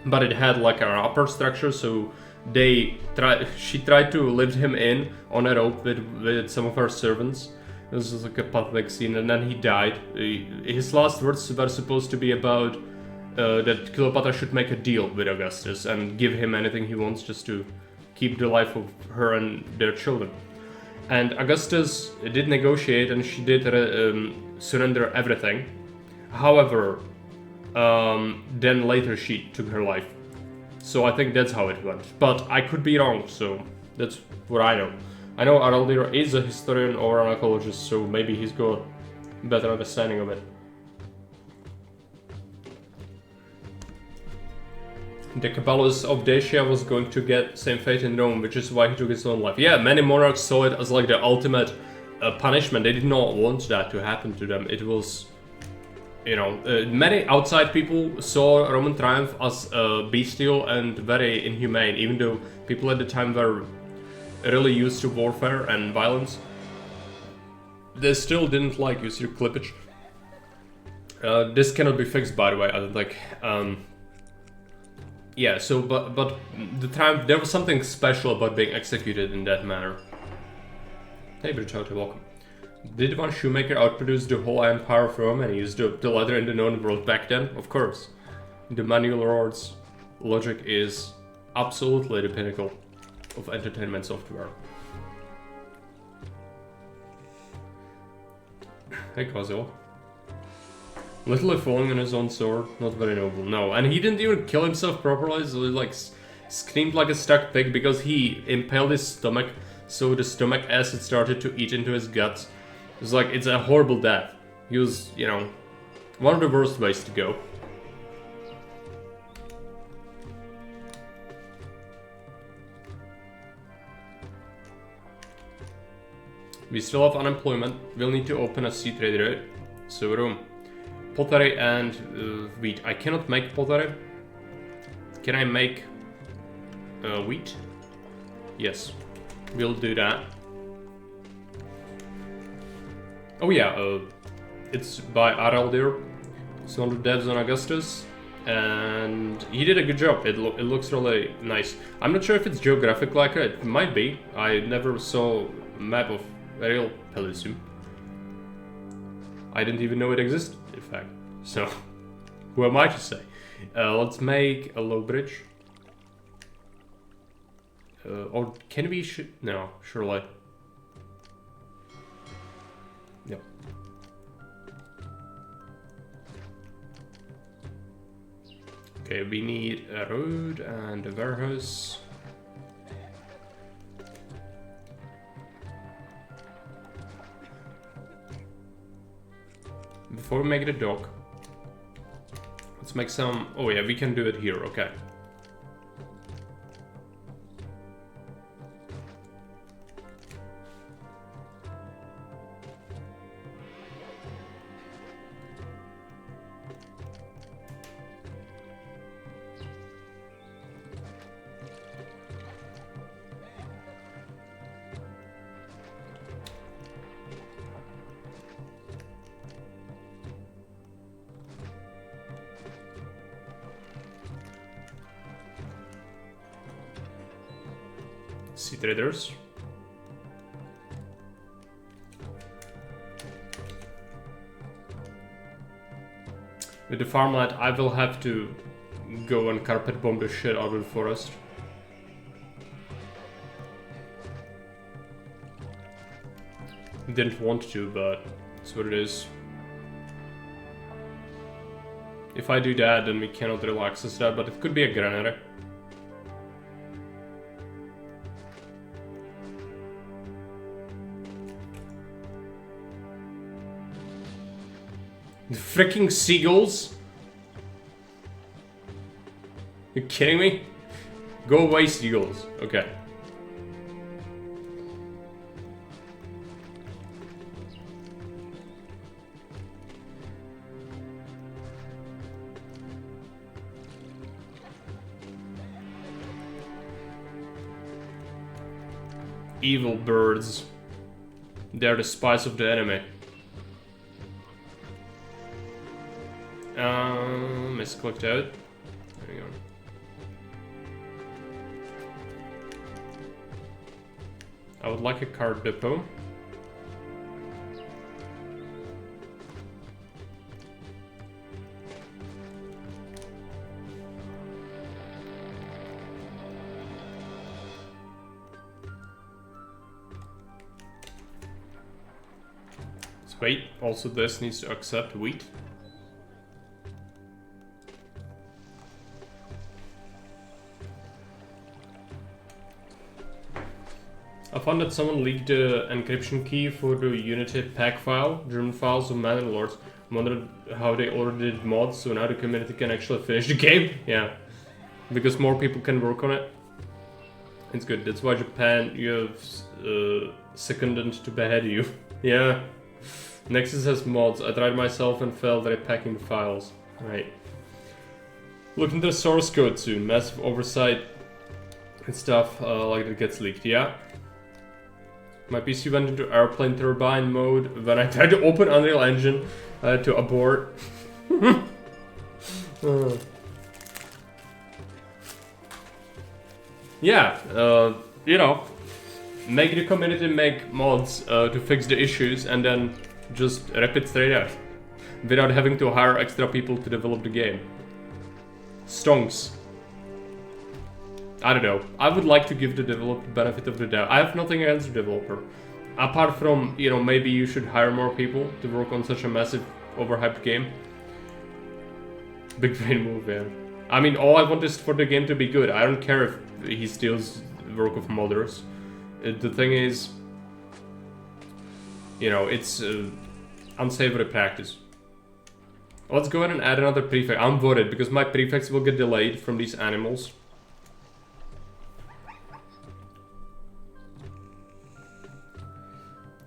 but it had like an upper structure, so she tried to lift him in on a rope with some of her servants. This was like a pathetic scene, and then he died. His last words were supposed to be about that Cleopatra should make a deal with Augustus and give him anything he wants just to keep the life of her and their children. And Augustus did negotiate, and she did surrender everything. However, then later she took her life. So I think that's how it went. But I could be wrong, so that's what I know. I know Areldir is a historian or an archaeologist, so maybe he's got a better understanding of it. Decebalus of Dacia was going to get same fate in Rome, which is why he took his own life. Yeah, many monarchs saw it as like the ultimate punishment. They did not want that to happen to them. It was, you know, many outside people saw Roman triumph as bestial and very inhumane, even though people at the time were really used to warfare and violence. They still didn't like use your clippage. This cannot be fixed, by the way. I don't think. Yeah, so, but the time, there was something special about being executed in that manner. Hey, Brichauta, welcome. Did one shoemaker outproduce the whole empire of Rome and use the leather in the known world back then? Of course. The manual lord's logic is absolutely the pinnacle of entertainment software. Hey, Kozil. Literally falling on his own sword, not very noble. No, and he didn't even kill himself properly, so he like screamed like a stuck pig because he impaled his stomach, so the stomach acid started to eat into his guts. It's like, it's a horrible death. He was, you know, one of the worst ways to go. We still have unemployment. We'll need to open a sea trade route. So room. Pottery and wheat. I cannot make pottery. Can I make wheat? Yes. We'll do that. Oh yeah, it's by Areldir. It's one of the devs on Augustus. And he did a good job. It looks really nice. I'm not sure if it's geographic like it. It might be. I never saw a map of real Pelusium. I didn't even know it existed, in fact. So, who am I to say? Let's make a low bridge. Or can we no, surely. Yep. Okay, we need a road and a warehouse. Before we make the dock, let's make some... Oh yeah, we can do it here, okay. Sea traders. With the farmland, I will have to go and carpet bomb the shit out of the forest. Didn't want to, but it's what it is. If I do that, then we cannot really access that, but it could be a granary. The freaking seagulls! You kidding me? Go away, seagulls. Okay. Evil birds. They're the spies of the enemy. Misclicked out. There we go. I would like a card depot. Wait, also this needs to accept wheat. I found that someone leaked the encryption key for the Unity pack file, German files of Man and Lords. Wondered how they already did mods, so now the community can actually finish the game. Yeah, because more people can work on it. It's good. That's why Japan, you have seconded to behead you. Yeah. Nexus has mods. I tried myself and failed at packing the files. Right. Look into the source code soon. Massive oversight and stuff like that gets leaked. Yeah. My PC went into airplane turbine mode when I tried to open Unreal Engine to abort. Yeah, you know, make the community make mods to fix the issues and then just rip it straight out without having to hire extra people to develop the game. Stonks. I don't know. I would like to give the developer the benefit of the doubt. I have nothing against the developer. Apart from, you know, maybe you should hire more people to work on such a massive, overhyped game. Big brain move, yeah. I mean, all I want is for the game to be good. I don't care if he steals work of modders. The thing is, you know, it's unsavory practice. Let's go ahead and add another prefect. I'm worried because my prefects will get delayed from these animals.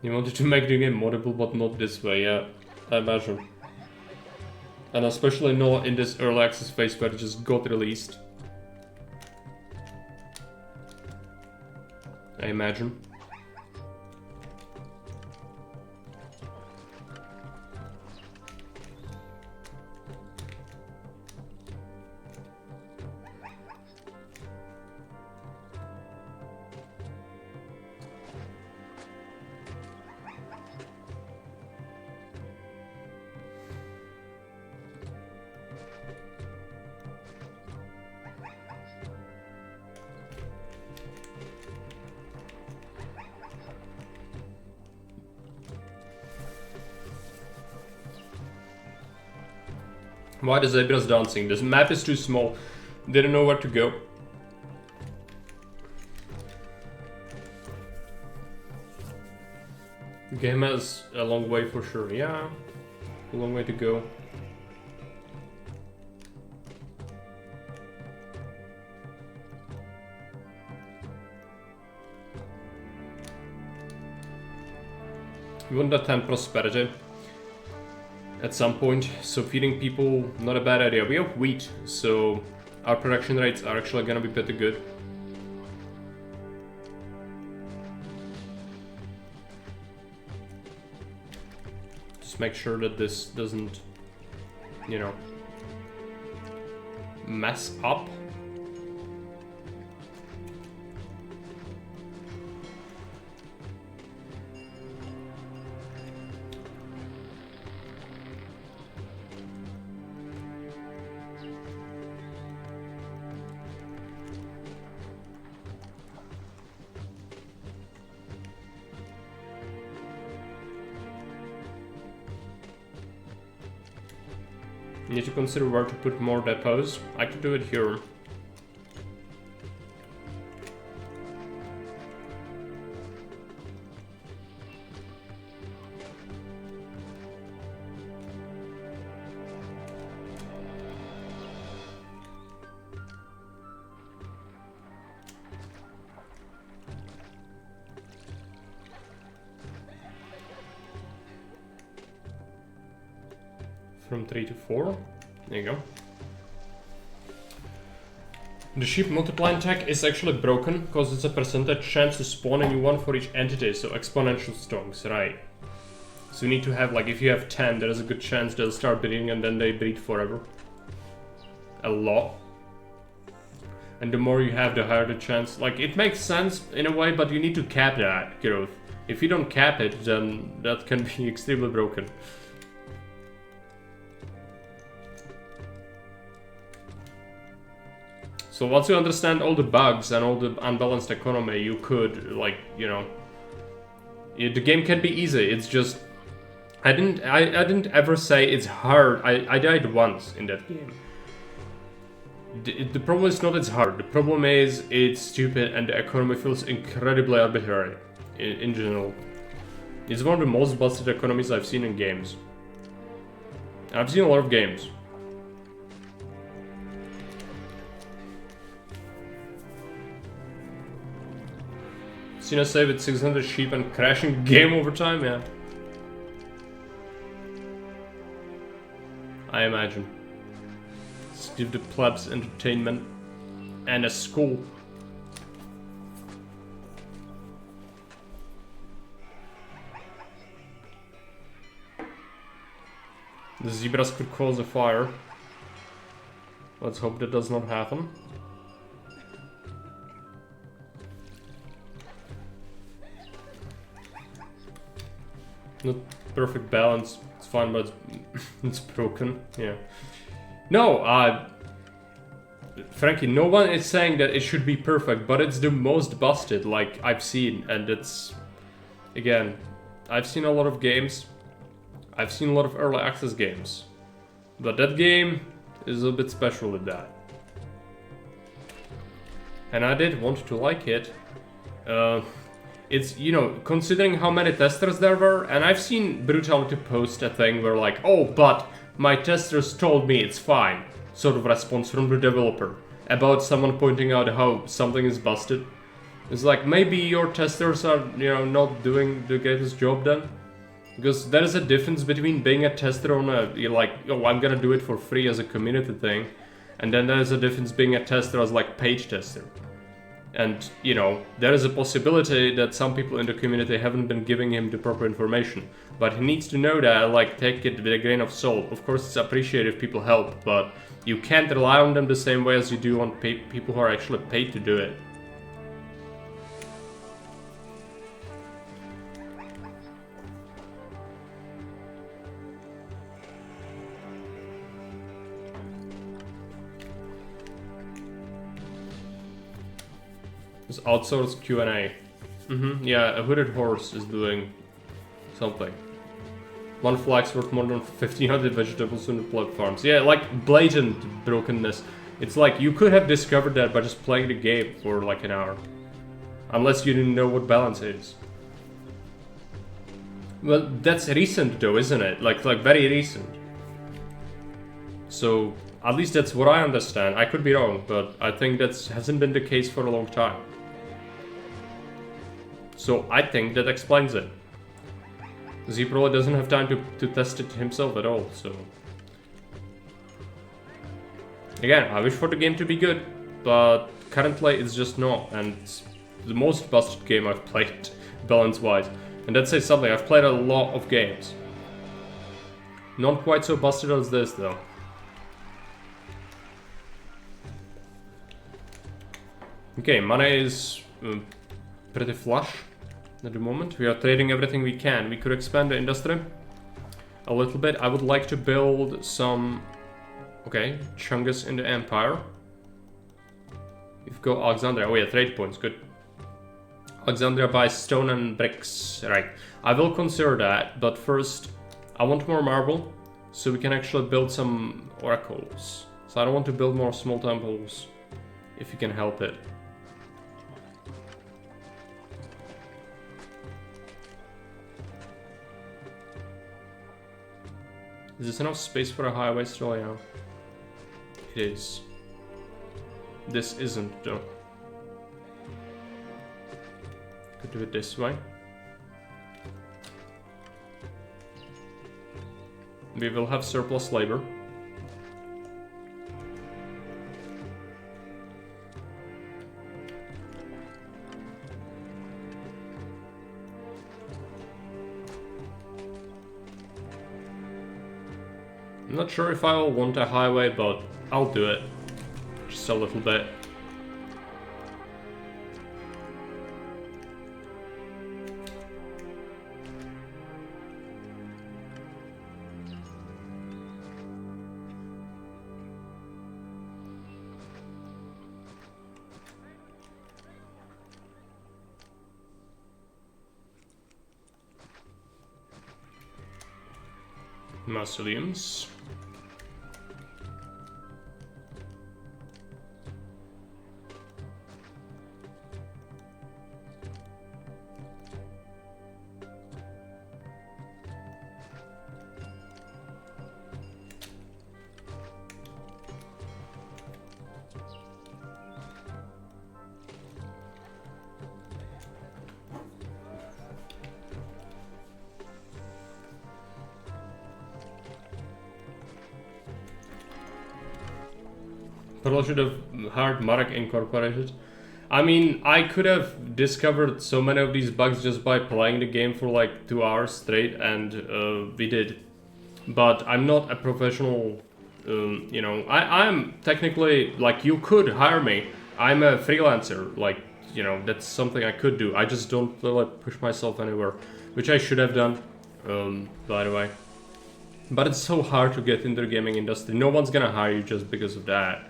You wanted to make the game moddable, but not this way, yeah, I imagine. And especially not in this early access phase where it just got released. I imagine. Why the zebra's dancing? This map is too small. Didn't know where to go. The game has a long way for sure. Yeah, a long way to go. We want that 10 prosperity at some point, so feeding people, not a bad idea. We have wheat, so our production rates are actually gonna be pretty good. Just make sure that this doesn't, you know, mess up. Need to consider where to put more depots. I could do it here. From 3 to 4. There you go. The sheep multiplying tech is actually broken because it's a percentage chance to spawn a new one for each entity, so exponential stonks, right? So you need to have, like, if you have 10, there is a good chance they'll start breeding and then they breed forever. A lot. And the more you have, the higher the chance. Like, it makes sense in a way, but you need to cap that growth. If you don't cap it, then that can be extremely broken. So once you understand all the bugs and all the unbalanced economy, you could, like, you know... the game can be easy, it's just... I didn't ever say it's hard. I died once in that game. The problem is not it's hard. The problem is it's stupid and the economy feels incredibly arbitrary in general. It's one of the most busted economies I've seen in games. I've seen a lot of games. Seen a save with 600 sheep and crashing game over time, yeah. I imagine. Let's give the plebs entertainment and a school. The zebras could cause a fire. Let's hope that does not happen. Not perfect balance. It's fine, but it's broken. Yeah. No, frankly, no one is saying that it should be perfect, but it's the most busted, like, I've seen, and it's... Again, I've seen a lot of games. I've seen a lot of early access games. But that game is a bit special with that. And I did want to like it. It's, you know, considering how many testers there were, and I've seen Brutality post a thing where like, oh, but my testers told me it's fine, sort of response from the developer, about someone pointing out how something is busted. It's like, maybe your testers are, you know, not doing the greatest job then? Because there is a difference between being a tester on a, you're like, oh, I'm gonna do it for free as a community thing, and then there is a difference being a tester as like paid tester. And, you know, there is a possibility that some people in the community haven't been giving him the proper information. But he needs to know that, like, take it with a grain of salt. Of course, it's appreciated if people help, but you can't rely on them the same way as you do on people who are actually paid to do it. It's outsourced Q&A. Yeah, a hooded horse is doing something. One flag's worth more than 1500 vegetables in the plug farms. Yeah, like blatant brokenness. It's like you could have discovered that by just playing the game for like an hour. Unless you didn't know what balance is. Well, that's recent though, isn't it? Like very recent. So, at least that's what I understand. I could be wrong, but I think that hasn't been the case for a long time. So I think that explains it. Because he probably doesn't have time to test it himself at all, so... Again, I wish for the game to be good, but currently it's just not, and it's the most busted game I've played, balance-wise. And that says something, I've played a lot of games. Not quite so busted as this, though. Okay, money is pretty flush at the moment. We are trading everything we can. We could expand the industry a little bit. I would like to build some... Okay, Chungus in the Empire. We've got Alexandria. Oh yeah, trade points, good. Alexandria buys stone and bricks. Right, I will consider that, but first I want more marble so we can actually build some oracles. So I don't want to build more small temples if you can help it. Is this enough space for a highway still? Yeah. It is. This isn't though. Could do it this way. We will have surplus labor. I'm not sure if I will want a highway, but I'll do it. Just a little bit. Mausoleums. Probably should have hired Marek Incorporated. I mean, I could have discovered so many of these bugs just by playing the game for like 2 hours straight, and we did. But I'm not a professional, you know, I'm technically, like, you could hire me. I'm a freelancer, like, you know, that's something I could do. I just don't feel like push myself anywhere, which I should have done, by the way. But it's so hard to get into the gaming industry. No one's gonna hire you just because of that.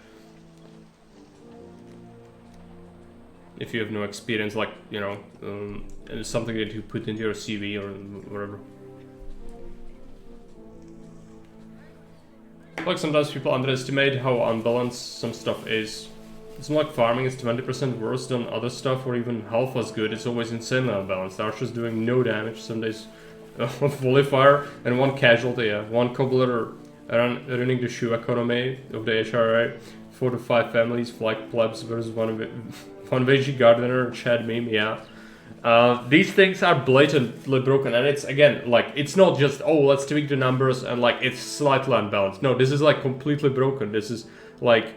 If you have no experience, like, you know, something that you put into your CV or whatever. Like, sometimes people underestimate how unbalanced some stuff is. It's not like farming is 20% worse than other stuff, or even half as good. It's always insanely unbalanced. Archer's doing no damage, some days volley fire, and 1 casualty, yeah. 1 cobbler running the shoe economy of the HRA. 4 to 5 families, flag plebs versus one veggie gardener, Chad meme, yeah. These things are blatantly broken, and it's, again, like, it's not just, oh, let's tweak the numbers and, like, it's slightly unbalanced. No, this is, like, completely broken. This is, like,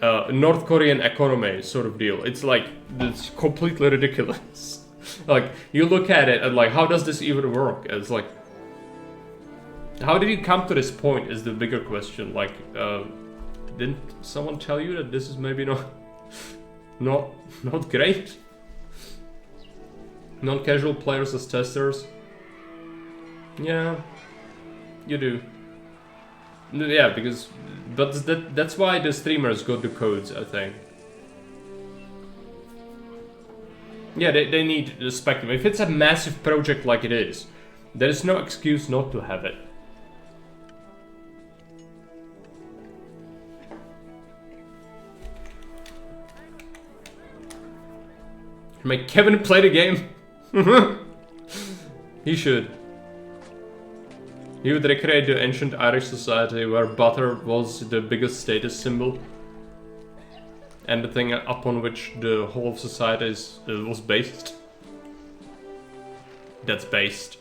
North Korean economy sort of deal. It's, like, it's completely ridiculous. Like, you look at it and, like, how does this even work? It's, like, how did you come to this point is the bigger question. Like, didn't someone tell you that this is maybe not great? Non-casual players as testers. Yeah, you do. Yeah, because that's why the streamers got the codes, I think. Yeah, they need the spectrum. If it's a massive project like it is, there is no excuse not to have it. Make Kevin play the game. He should. He would recreate the ancient Irish society where butter was the biggest status symbol, and the thing upon which the whole of society was based. That's based.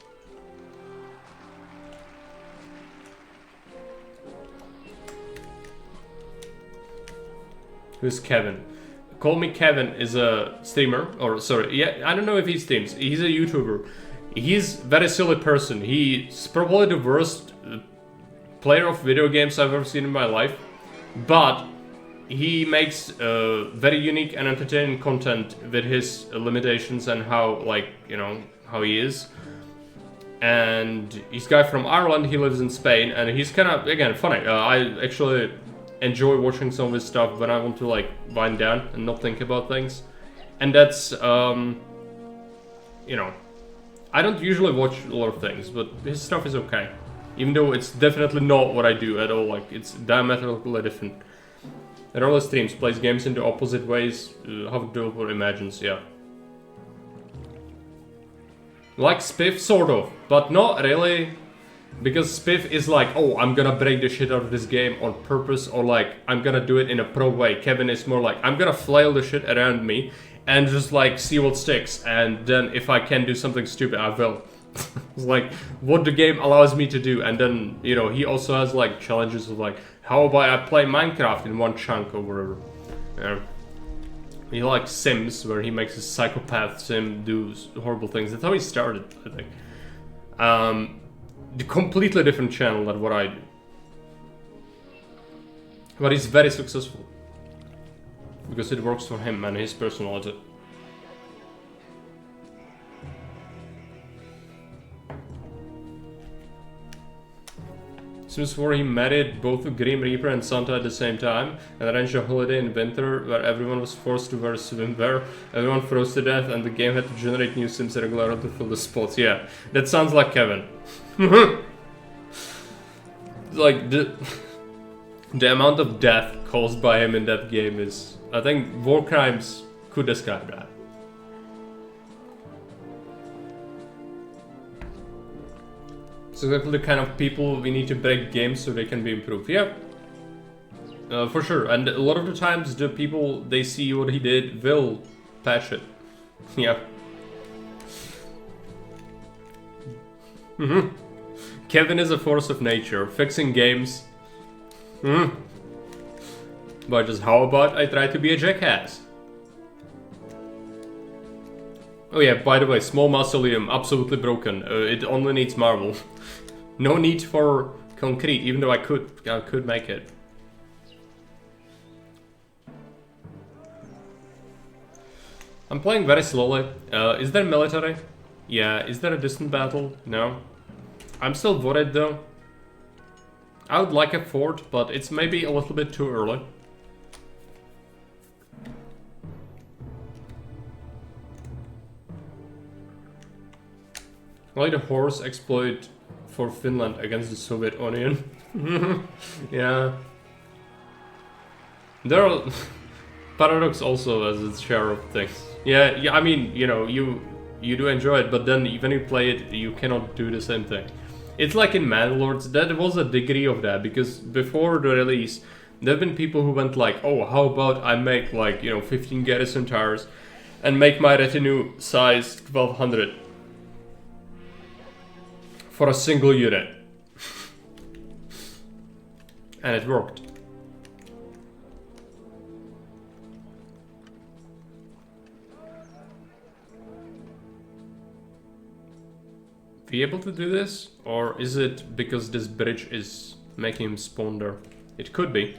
Who's Kevin? Call Me Kevin is a streamer, or sorry, yeah, I don't know if he streams. He's a YouTuber. He's a very silly person. He's probably the worst player of video games I've ever seen in my life, but he makes very unique and entertaining content with his limitations and how, like, you know, how he is. And he's a guy from Ireland. He lives in Spain, and he's kind of, again, funny. I actually enjoy watching some of his stuff when I want to, like, wind down and not think about things. And that's, you know, I don't usually watch a lot of things, but his stuff is okay. Even though it's definitely not what I do at all, like, it's diametrically different. At all streams, plays games in the opposite ways, how the developer imagines, yeah. Like Spiff, sort of, but not really. Because Spiff is like, oh, I'm gonna break the shit out of this game on purpose, or like, I'm gonna do it in a pro way. Kevin is more like, I'm gonna flail the shit around me and just like see what sticks, and then if I can do something stupid, I will. It's like what the game allows me to do, and then you know he also has like challenges of like how about I play Minecraft in one chunk or whatever. Yeah. He likes Sims, where he makes a psychopath sim do horrible things. That's how he started, I think. The completely different channel than what I do. But he's very successful. Because it works for him and his personality. Sims 4 he married both the Grim Reaper and Santa at the same time and arranged a holiday in winter where everyone was forced to wear swimwear, everyone froze to death and the game had to generate new Sims regularly to fill the spots. Yeah, that sounds like Kevin. Like the amount of death caused by him in that game is, I think War Crimes could describe that. So exactly the kind of people we need to break games so they can be improved. Yeah, for sure. And a lot of the times the people, they see what he did will patch it. Yeah. Kevin is a force of nature, fixing games. But just how about I try to be a jackass? Oh yeah, by the way, small mausoleum, absolutely broken. It only needs marble. No need for concrete, even though I could make it. I'm playing very slowly. Is there military? Yeah. Is there a distant battle? No. I'm still worried though. I would like a fort, but it's maybe a little bit too early. Like the horse exploit for Finland against the Soviet Union. Yeah. There are Paradox also has its share of things. Yeah, I mean, you know, you do enjoy it, but then when you play it, you cannot do the same thing. It's like in Manlords, that was a degree of that, because before the release, there have been people who went like, oh, how about I make like, you know, 15 garrison towers and make my retinue size 1200 for a single unit. And it worked. Be able to do this? Or is it because this bridge is making him spawn there? It could be.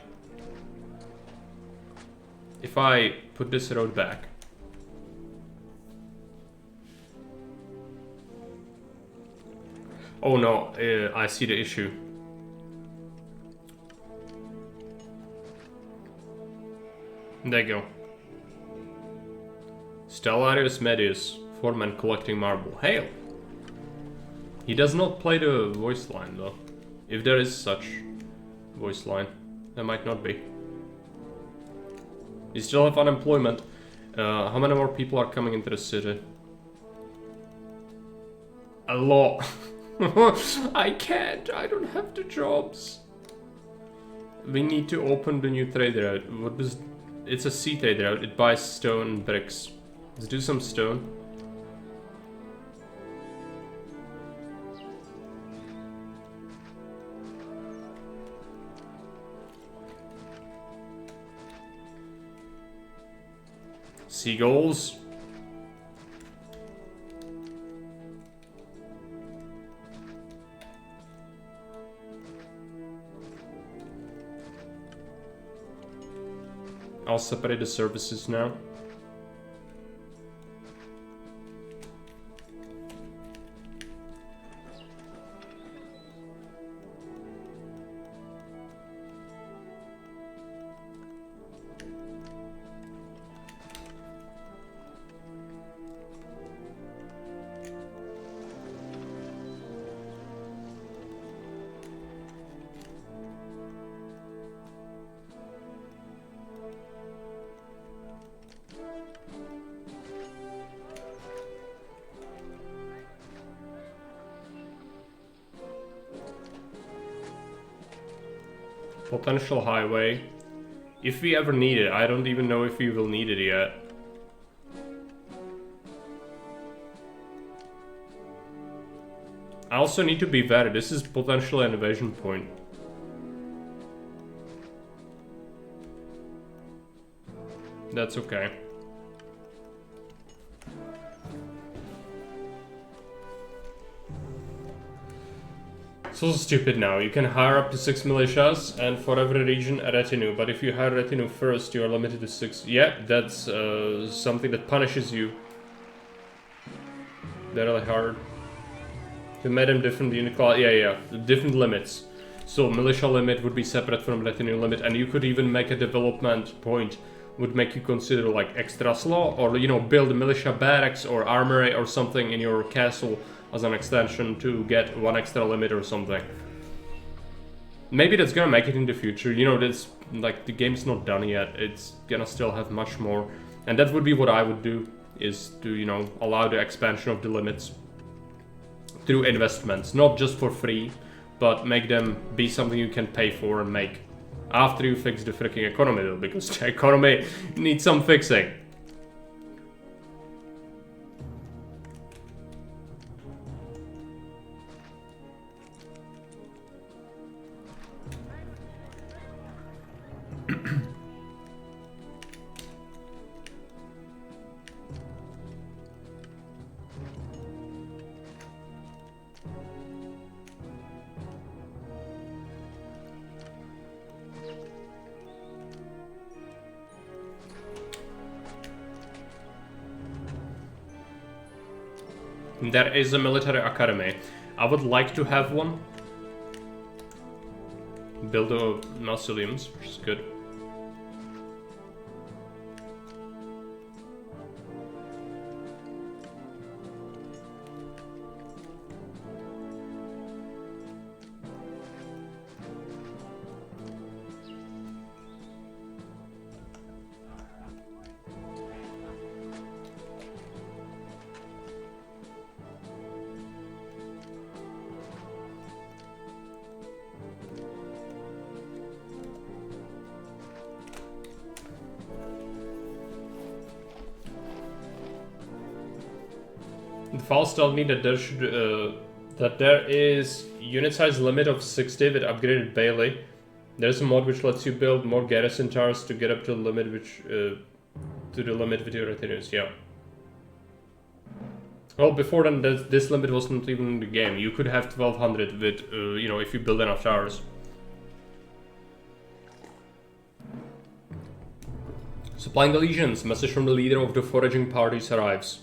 If I put this road back. Oh no, I see the issue. There you go. Stellarius Medius, foreman collecting marble. Hail! He does not play the voice line though. If there is such voice line. There might not be. You still have unemployment. How many more people are coming into the city? A lot. I can't. I don't have the jobs. We need to open the new trade route. What does... It's a sea trade route. It buys stone and bricks. Let's do some stone. Seagulls. I'll separate the services now. Potential highway. If we ever need it, I don't even know if we will need it yet. I also need to be wary. This is potentially an invasion point. That's okay. So stupid now. You can hire up to 6 militias and for every region a retinue. But if you hire retinue first, you are limited to 6. Yeah, that's something that punishes you. They're really hard. You made them different unit class. Yeah, different limits. So militia limit would be separate from retinue limit, and you could even make a development point would make you consider like extra slow, or you know, build a militia barracks or armory or something in your castle as an extension to get 1 extra limit or something. Maybe that's gonna make it in the future. You know, that's like the game's not done yet. It's gonna still have much more, and that would be what I would do, is to, you know, allow the expansion of the limits through investments, not just for free, but make them be something you can pay for and make after you fix the freaking economy though, because the economy needs some fixing. There is a military academy. I would like to have one. Build a mausoleums, which is good. The files tell me that there is unit size limit of 60 with upgraded Bailey. There's a mod which lets you build more garrison towers to get up to the limit, which to the limit with your retinues. Yeah. Well, before then, this limit was not even in the game. You could have 1200 with, you know, if you build enough towers. Supplying the legions. Message from the leader of the foraging parties arrives.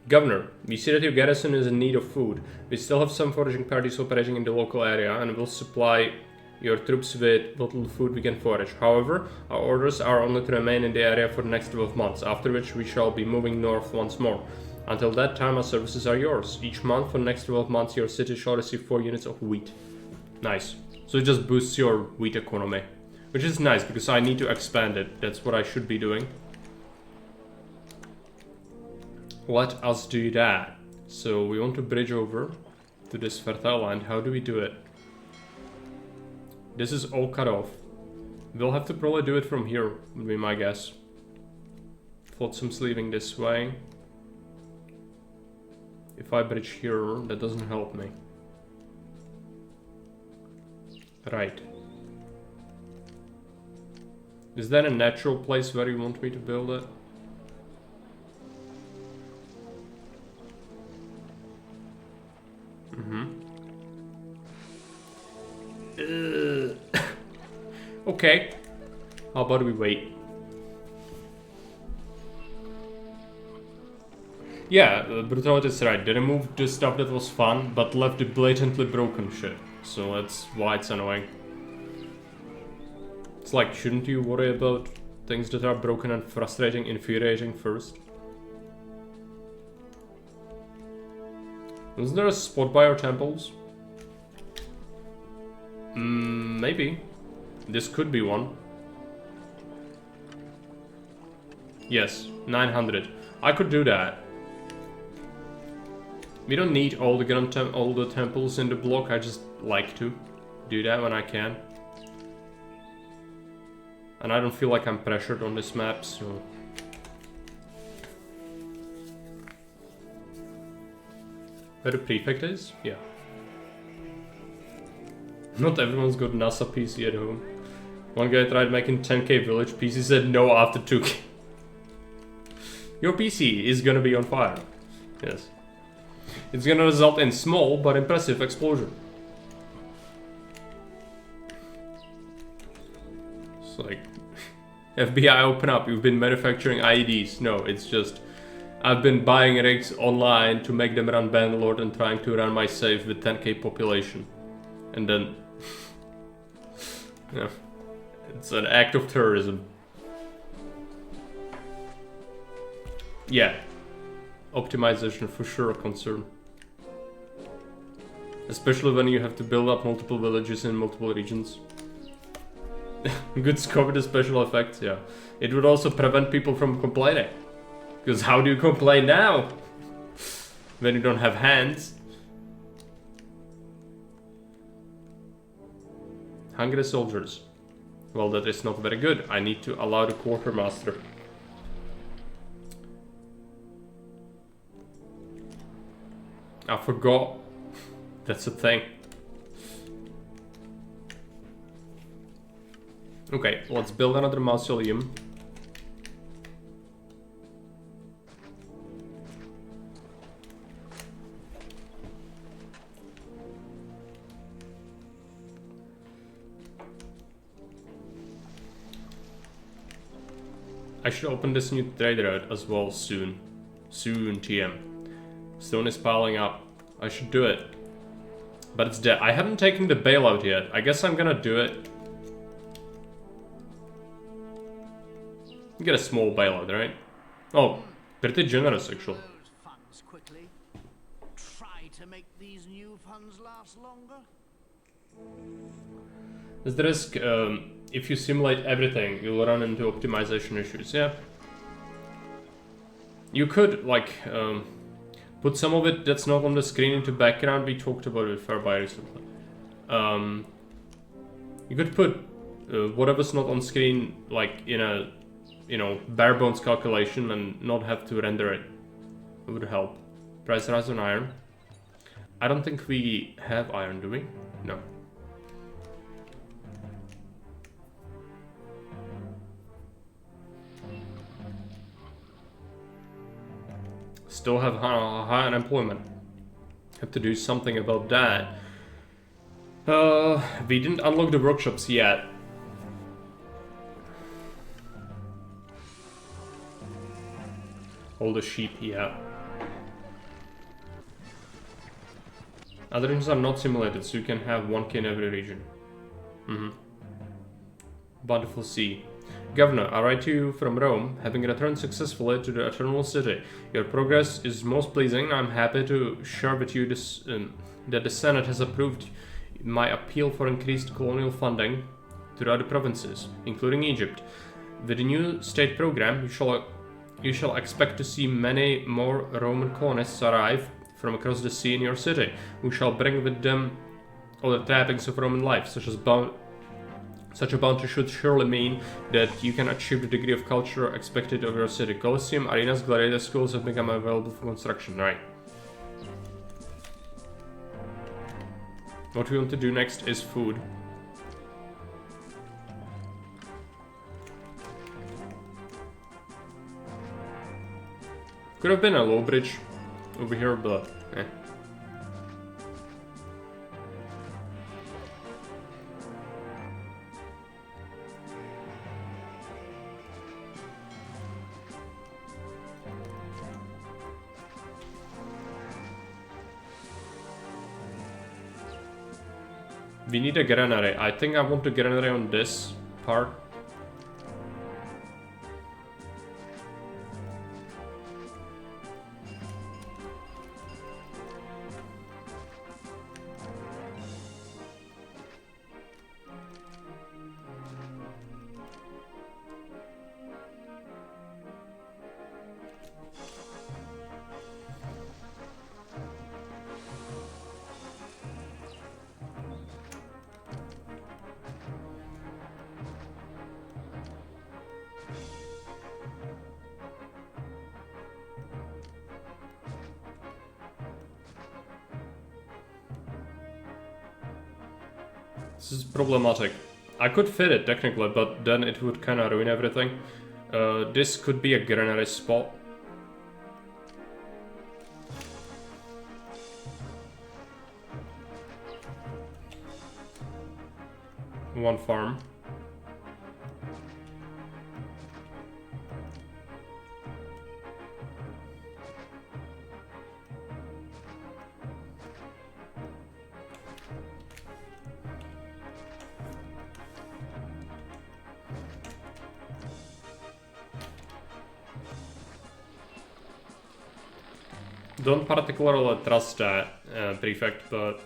Governor, we see that your garrison is in need of food. We still have some foraging parties operating in the local area and will supply your troops with what little food we can forage. However, our orders are only to remain in the area for the next 12 months, after which we shall be moving north once more. Until that time, our services are yours. Each month for the next 12 months, your city shall receive 4 units of wheat. Nice. So it just boosts your wheat economy, which is nice because I need to expand it. That's what I should be doing. Let us do that. So we want to bridge over to this fertile land. How do we do it? This is all cut off. We'll have to probably do it from here, would be my guess. Flotsam's leaving this way. If I bridge here, that doesn't help me. Right. Is that a natural place where you want me to build it? Okay. How about we wait? Yeah, Brutality is right. They removed the stuff that was fun, but left the blatantly broken shit. So that's why it's annoying. It's like, shouldn't you worry about things that are broken and frustrating, infuriating first? Isn't there a spot by our temples? Maybe. This could be one. Yes, 900. I could do that. We don't need all the temples in the block. I just like to do that when I can. And I don't feel like I'm pressured on this map, so... Where the prefect is? Yeah. Not everyone's got NASA PC at home. One guy tried making 10k village PC, said no after 2k. Your PC is gonna be on fire. Yes. It's gonna result in small but impressive explosion. It's like, FBI, open up, you've been manufacturing IEDs. No, it's just, I've been buying rigs online to make them run Bangalore and trying to run my safe with 10k population. And then, yeah, it's an act of terrorism. Yeah, optimization for sure a concern. Especially when you have to build up multiple villages in multiple regions. Good scope with the special effects, yeah. It would also prevent people from complaining. Because how do you complain now? When you don't have hands. Hungry soldiers. Well, that is not very good. I need to allow the quartermaster. I forgot. That's a thing. Okay, let's build another mausoleum. I should open this new trade route as well soon. Soon, TM. Stone is piling up. I should do it. But it's dead. I haven't taken the bailout yet. I guess I'm gonna do it. You get a small bailout, right? Oh, pretty generous actually. Those funds quickly. Try to make these new funds last longer. There's the risk, if you simulate everything, you'll run into optimization issues, yeah. You could, like, put some of it that's not on the screen into background. We talked about it with Fairby recently. You could put whatever's not on screen, like, in a, you know, bare bones calculation and not have to render it. It would help. Price rise on iron. I don't think we have iron, do we? No. Still have high unemployment. Have to do something about that. We didn't unlock the workshops yet. All the sheep, yeah. Other regions are not simulated, so you can have 1k in every region. Bountiful Sea. Governor, I write to you from Rome, having returned successfully to the Eternal City. Your progress is most pleasing. I'm happy to share with you this, that the Senate has approved my appeal for increased colonial funding throughout the provinces, including Egypt. With the new state program, you shall expect to see many more Roman colonists arrive from across the sea in your city, who shall bring with them all the trappings of Roman life, such a bounty should surely mean that you can achieve the degree of culture expected of your city. Pelusium, arenas, gladiator schools have become available for construction, right? What we want to do next is food. Could have been a low bridge over here, but eh. We need a granary. I think I want a granary on this part. This is problematic. I could fit it technically, but then it would kind of ruin everything. This could be a granary spot. One farm. Don't particularly trust that prefect, but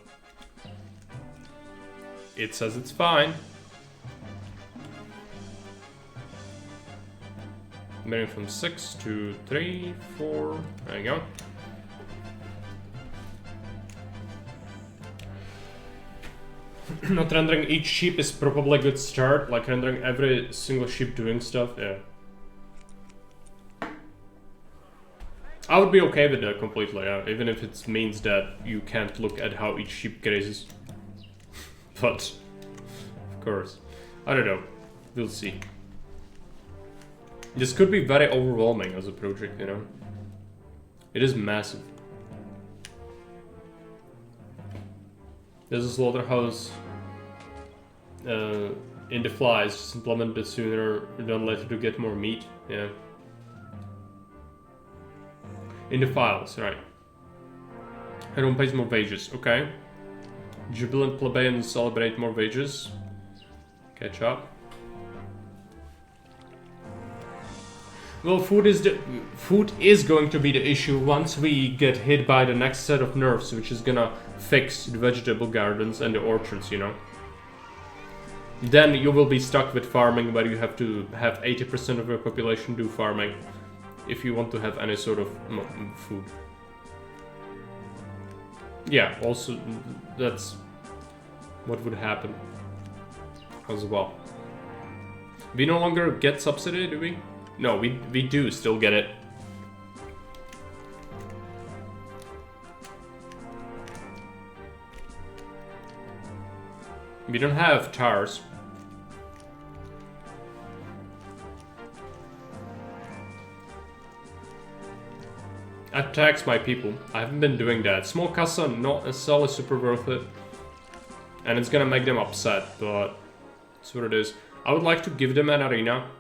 it says it's fine. Moving from 6 to 3, 4. There you go. Not rendering each sheep is probably a good start, like rendering every single sheep doing stuff, yeah. I would be okay with that completely, yeah, even if it means that you can't look at how each sheep grazes. But, of course, I don't know, we'll see. This could be very overwhelming as a project, you know. It is massive. There's a slaughterhouse in the flies, just implement it sooner than later to get more meat, yeah. In the files, right. Everyone pays more wages, okay. Jubilant plebeians celebrate more wages. Catch up. Well, food is going to be the issue once we get hit by the next set of nerfs, which is gonna fix the vegetable gardens and the orchards, you know. Then you will be stuck with farming, where you have to have 80% of your population do farming if you want to have any sort of food. Yeah, also that's what would happen as well. We no longer get subsidy, do we? No, we do still get it. We don't have tars. I tax my people. I haven't been doing that. Small casa, not necessarily super worth it. And it's gonna make them upset, but that's what it is. I would like to give them an arena.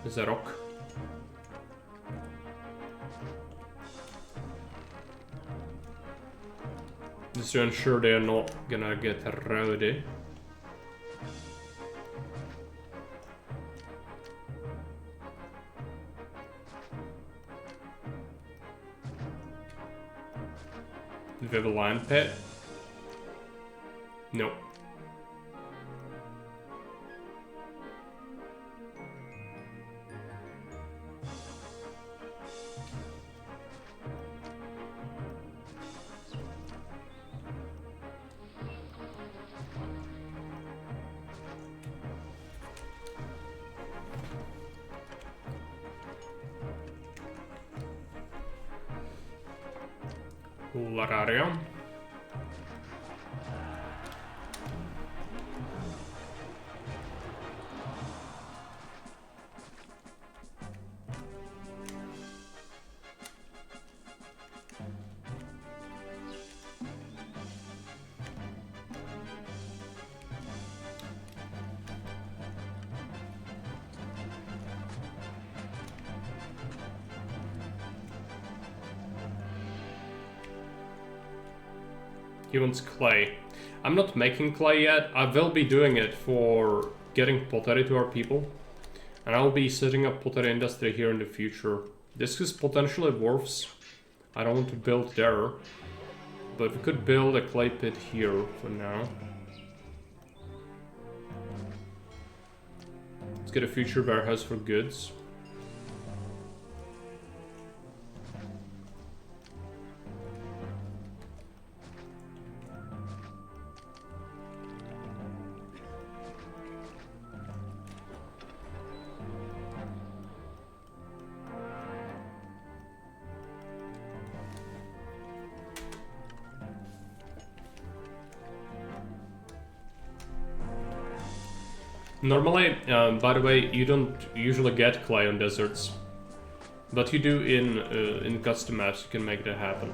There's a rock. Just to ensure they're not gonna get rowdy. Do we have a lion pit? Nope. Lararia. He wants clay. I'm not making clay yet. I will be doing it for getting pottery to our people. And I'll be setting up pottery industry here in the future. This is potentially wharfs. I don't want to build there. But we could build a clay pit here for now. Let's get a future warehouse for goods. Normally, by the way, you don't usually get clay on deserts, but you do in custom maps. You can make that happen.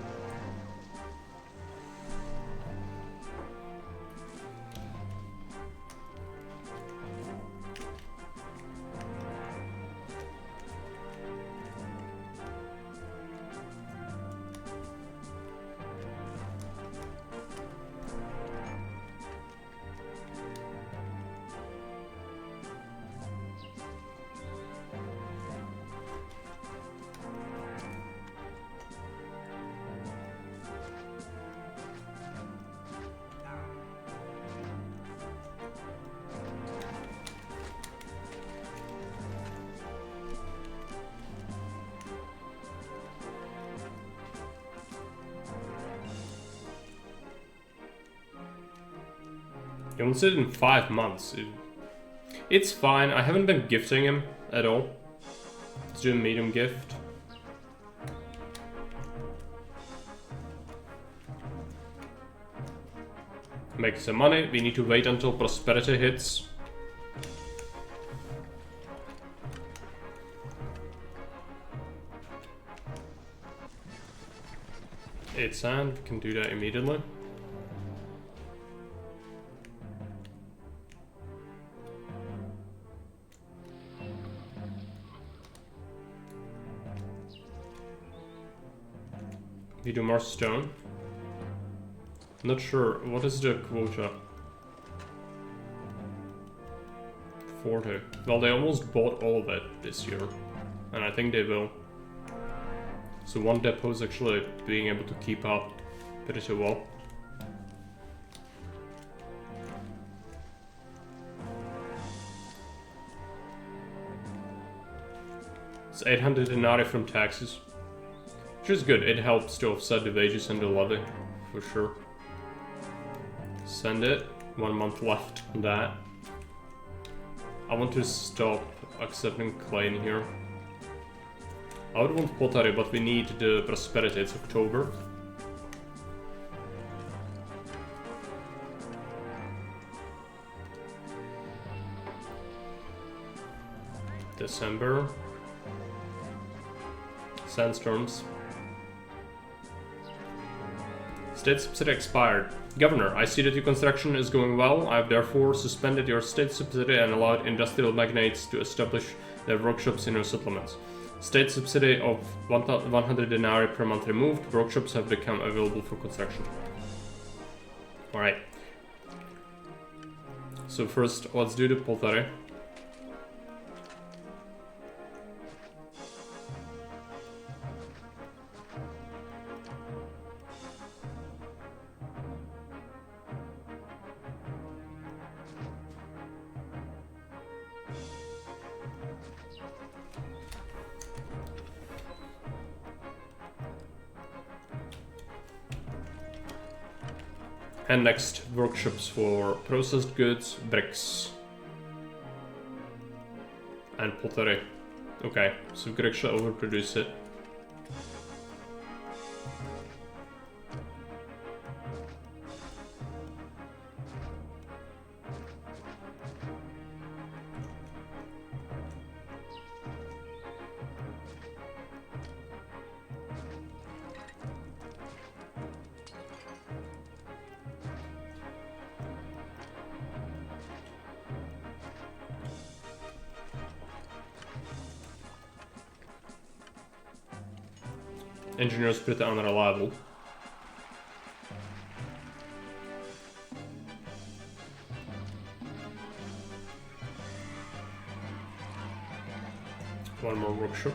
He wants it in 5 months. It's fine. I haven't been gifting him at all. Let's do a medium gift. Make some money. We need to wait until prosperity hits. It's sand. We can do that immediately. We do more stone. Not sure. What is the quota? 40. Well, they almost bought all of it this year. And I think they will. So one depot is actually being able to keep up pretty well. It's 800 denarii from taxes. Which is good, it helps to offset the wages and the levy, for sure. Send it, 1 month left on that. I want to stop accepting clay in here. I would want pottery, but we need the prosperity, it's October. December. Sandstorms. State subsidy expired. Governor, I see that your construction is going well. I have therefore suspended your state subsidy and allowed industrial magnates to establish their workshops in your settlements. State subsidy of 100 denarii per month removed. Workshops have become available for construction. Alright. So first, let's do the pottery. And next, workshops for processed goods, bricks, and pottery. Okay, so we could actually overproduce it. Engineers pretty unreliable. One more workshop.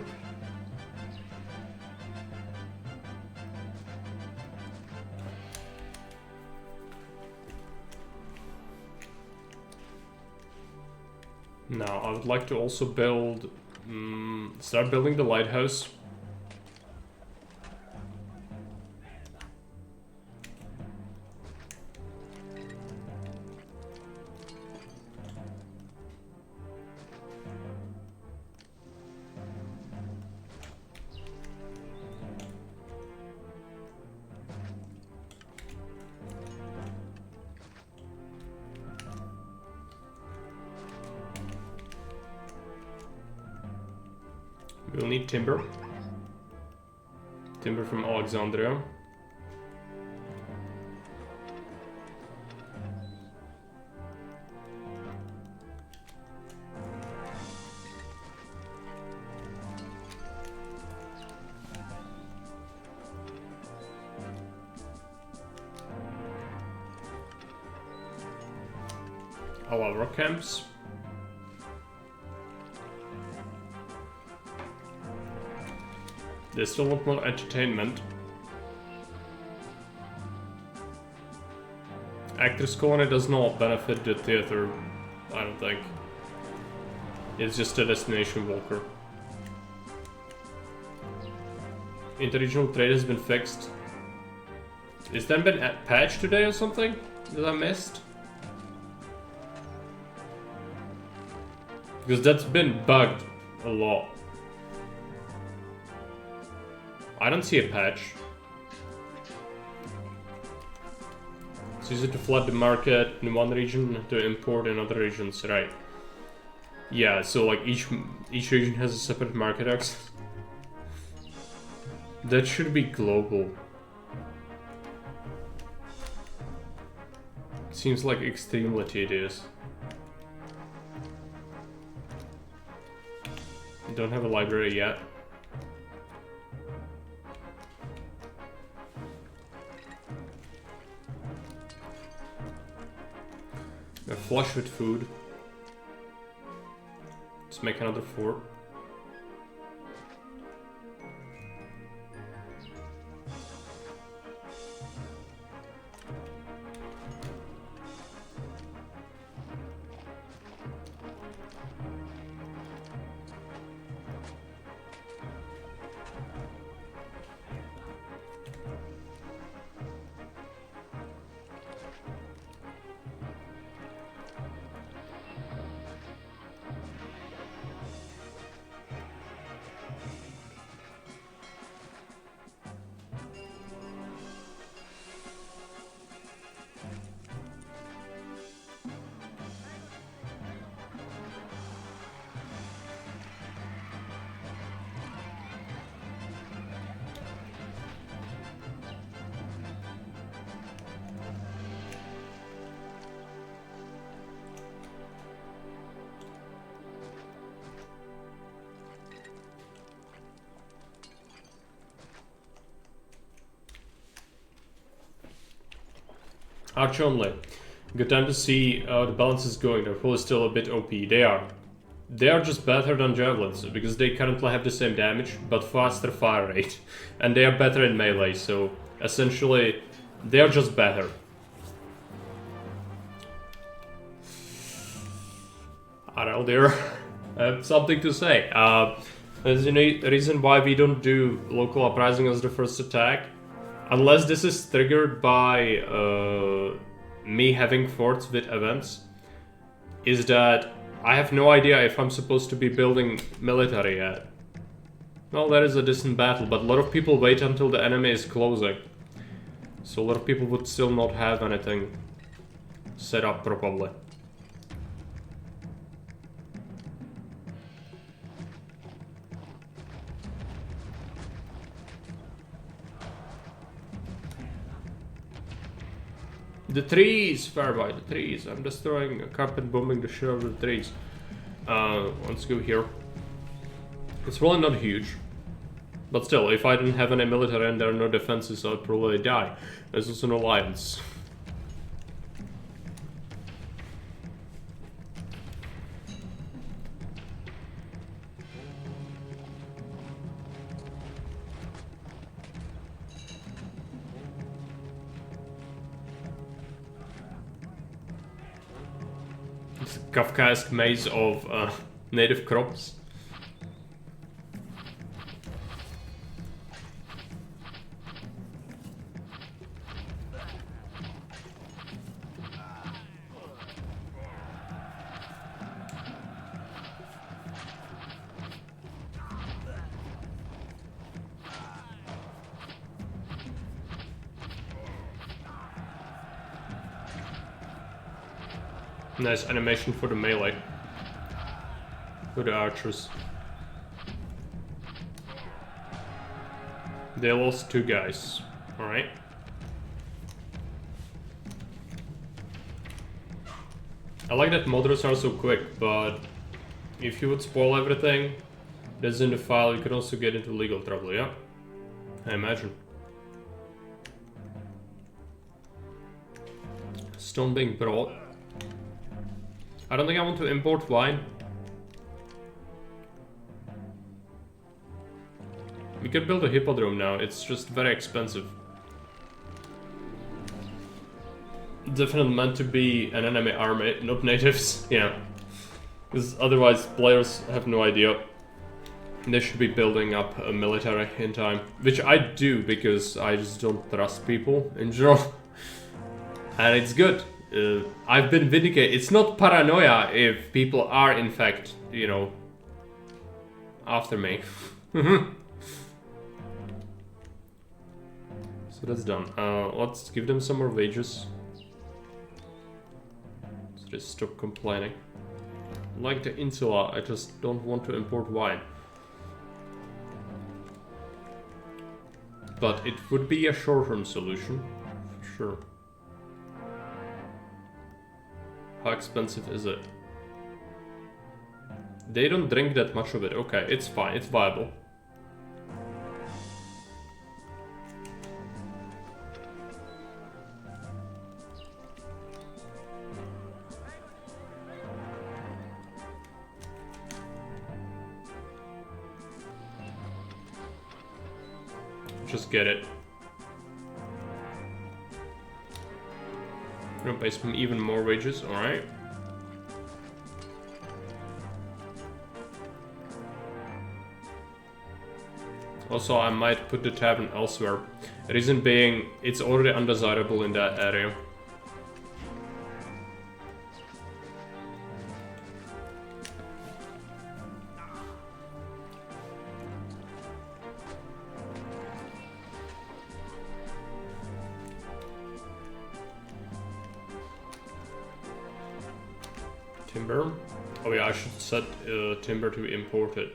Now I would like to also build, start building the lighthouse. We'll need timber. Timber from Alexandria. All our camps. They still want more entertainment. Actors Colony does not benefit the theater, I don't think. It's just a destination walker. Interregional trade has been fixed. Is that been patched today or something that I missed? Because that's been bugged a lot. I don't see a patch. It's easy to flood the market in one region to import in other regions, right? Yeah, so like each region has a separate market access. That should be global. Seems like extremely tedious. Don't have a library yet. We're flush with food. Let's make another fort. Arch only. Good time to see how the balance is going. They're probably still a bit OP. They are. They are just better than javelins because they currently have the same damage but faster fire rate. And they are better in melee, so essentially they are just better. Areldir. I have something to say. There's a reason why we don't do local uprising as the first attack. Unless this is triggered by me having forts with events, is that I have no idea if I'm supposed to be building military yet. Well, that is a distant battle, but a lot of people wait until the enemy is closing. So a lot of people would still not have anything set up probably. The trees, Fairby, the trees. I'm destroying a carpet, bombing the shit out of the trees. Let's go here. It's really not huge. But still, if I didn't have any military and there are no defenses, I'd probably die. There's also no alliance. Kafkaesque maze of native crops. Nice animation for the melee. For the archers. They lost 2 guys. Alright. I like that modders are so quick, but if you would spoil everything that's in the file, you could also get into legal trouble, yeah? I imagine. Stone being brought. I don't think I want to import wine. We could build a hippodrome now, it's just very expensive. Definitely meant to be an enemy army, not natives, yeah. Because otherwise players have no idea. They should be building up a military in time. Which I do, because I just don't trust people in general. And it's good. I've been vindicated. It's not paranoia if people are in fact, you know, after me. So that's done. Let's give them some more wages. So they stop complaining. Like the insula, I just don't want to import wine. But it would be a short-term solution, for sure. How expensive is it? They don't drink that much of it. Okay, it's fine, it's viable. Just get it. I'm gonna pay some even more wages, alright. Also, I might put the tavern elsewhere. Reason being, it's already undesirable in that area. Timber? Oh yeah, I should set timber to imported.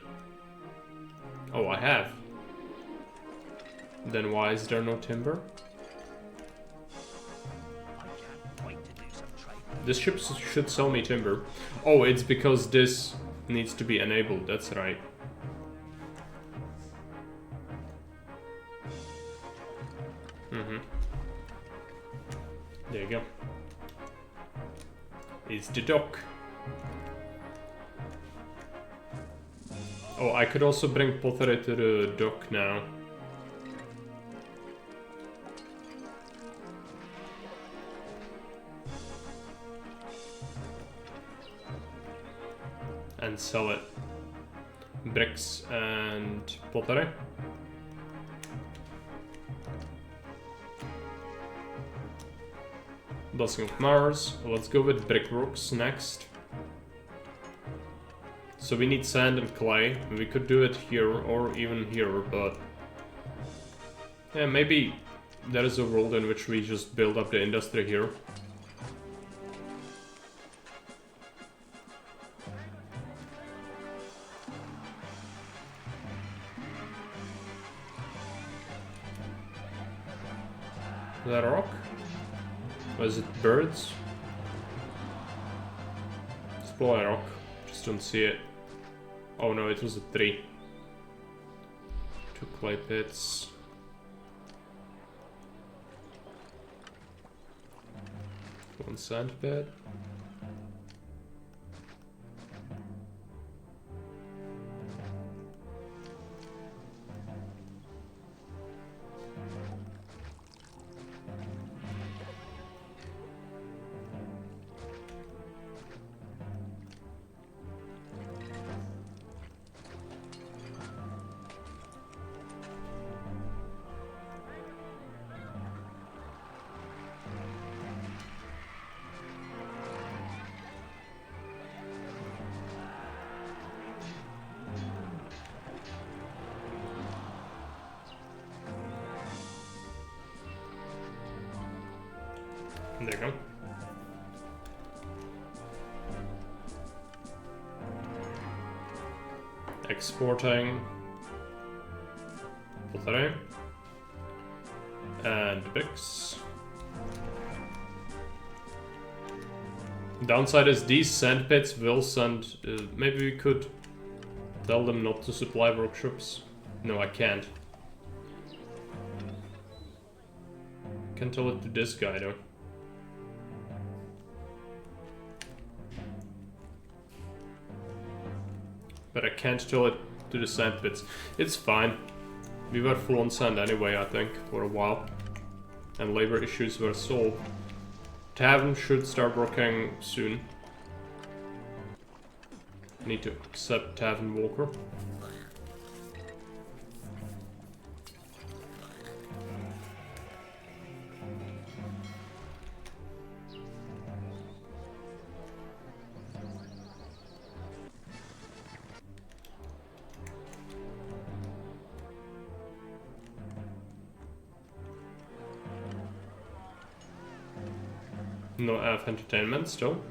Oh, I have. Then why is there no timber? This ship should sell me timber. Oh, it's because this needs to be enabled, that's right. There you go. It's the dock. Oh, I could also bring pottery to the dock now. And sell it. Bricks and pottery. Blessing of Mars. Let's go with brickworks next. So we need sand and clay. We could do it here or even here, but yeah, maybe there is a world in which we just build up the industry here. Is that a rock? Or is it birds? It's probably a rock. Just don't see it. Oh no, it was a tree. 2 clay pits. 1 sand bed. There you go. Exporting pottery. And Bix. Downside is these sand pits will send... maybe we could tell them not to supply workshops. No, I can't. Can tell it to this guy though. But I can't tell it to the sand pits. It's fine. We were full on sand anyway, I think, for a while. And labor issues were solved. Tavern should start working soon. Need to accept Tavern Walker. No F entertainment still.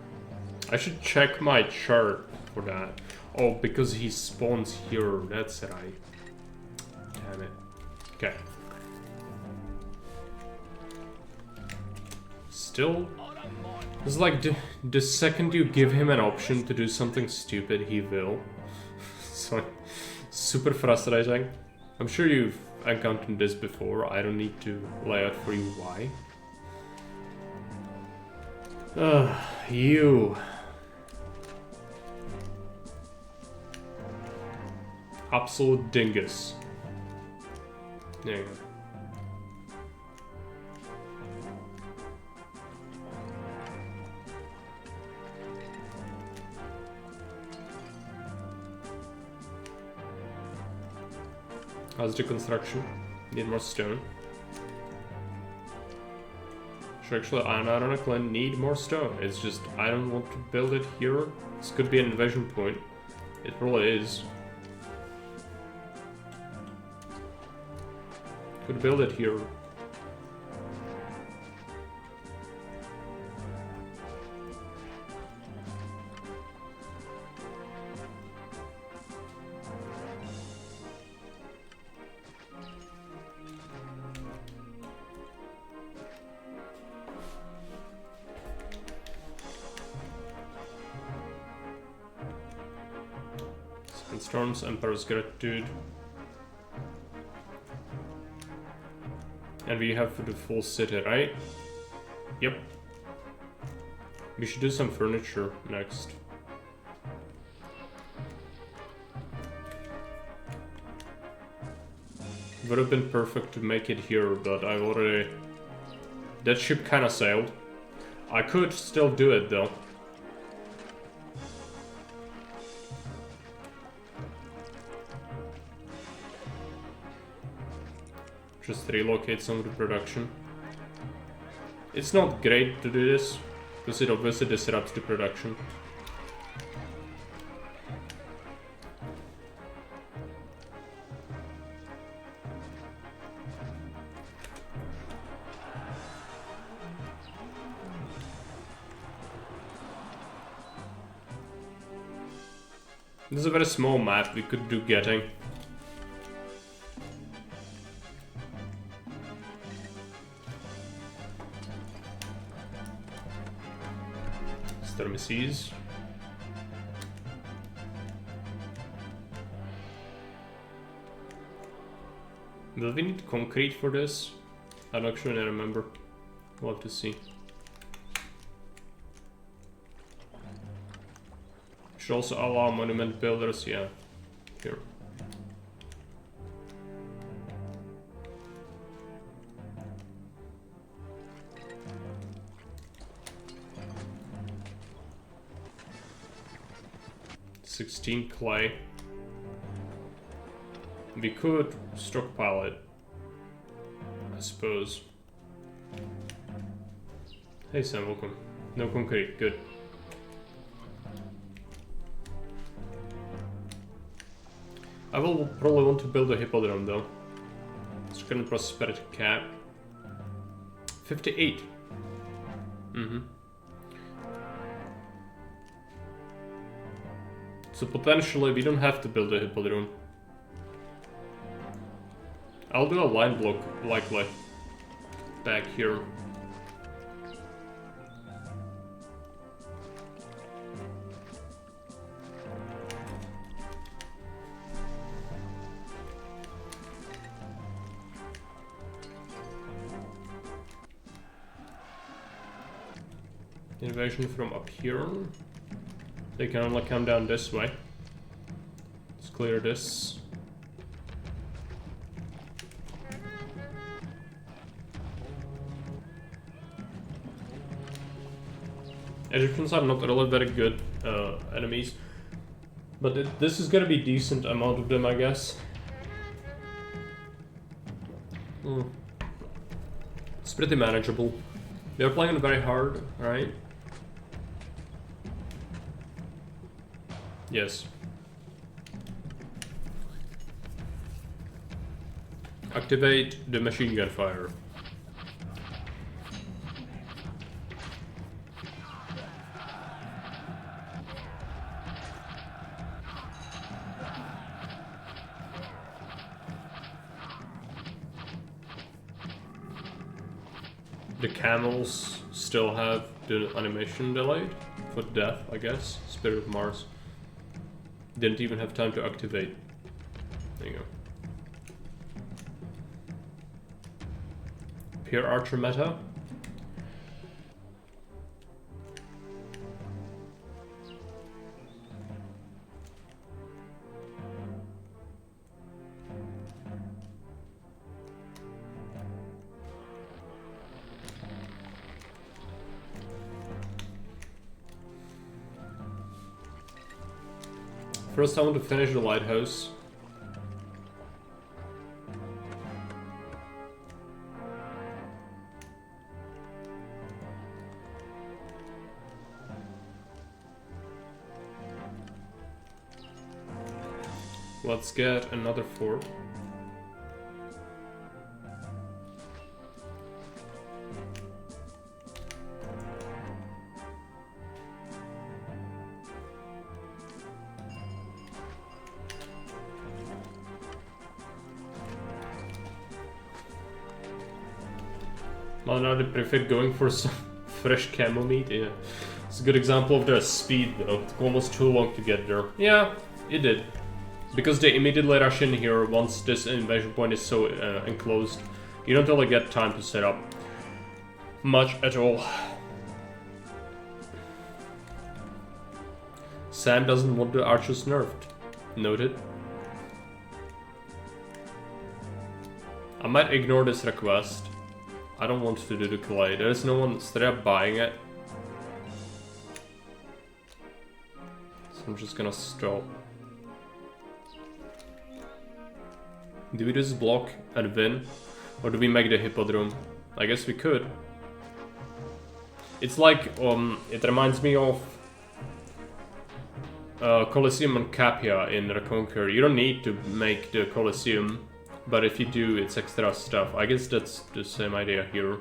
I should check my chart for that. Oh, because he spawns here, that's right. Damn it. Okay. Still, it's like the second you give him an option to do something stupid, he will. So, super frustrating. I'm sure you've encountered this before. I don't need to lay out for you why. You. Absolute dingus. There you go. How's the construction? Need more stone. Sure, actually, ironically, need more stone. It's just, I don't want to build it here. This could be an invasion point. It probably is. Could build it here. Storms, Emperor's Gratitude. And we have the full city, right? Yep. We should do some furniture next. Would have been perfect to make it here, but I've already... That ship kinda sailed. I could still do it though. Just relocate some of the production. It's not great to do this, because it obviously disrupts the production. This is a very small map we could do getting. Thermoses. Will we need concrete for this? I don't actually remember. We'll have to see. Should also allow monument builders, yeah. Here. $16 clay. We could stockpile it, I suppose. Hey Sam, welcome. No concrete, good. I will probably want to build a hippodrome though. It's gonna prosperity cap. 58. So potentially we don't have to build a hippodrome. I'll do a line block, likely. back here. Invasion from up here. They can only come down this way. Let's clear this. Egyptians are not really very good enemies, but this is gonna be decent amount of them, I guess. It's pretty manageable. They're playing it very hard, right? Yes. Activate the machine gun fire. The camels still have the animation delayed for death, I guess. Spirit of Mars. Didn't even have time to activate. There you go. Pure Archer meta. First, I want to finish the lighthouse. Let's get another fort. Well, now they prefer going for some fresh camel meat. Yeah, it's a good example of their speed though. It took almost too long to get there. Yeah, it did. Because they immediately rush in here once this invasion point is so enclosed. You don't really get time to set up much at all. Sam doesn't want the archers nerfed. Noted. I might ignore this request. I don't want to do the clay. There's no one straight up buying it. So I'm just gonna stop. Do we just block and win? Or do we make the hippodrome? I guess we could. It's like, it reminds me of Colosseum and Capia in Reconquer. You don't need to make the Colosseum. But if you do, it's extra stuff. I guess that's the same idea here.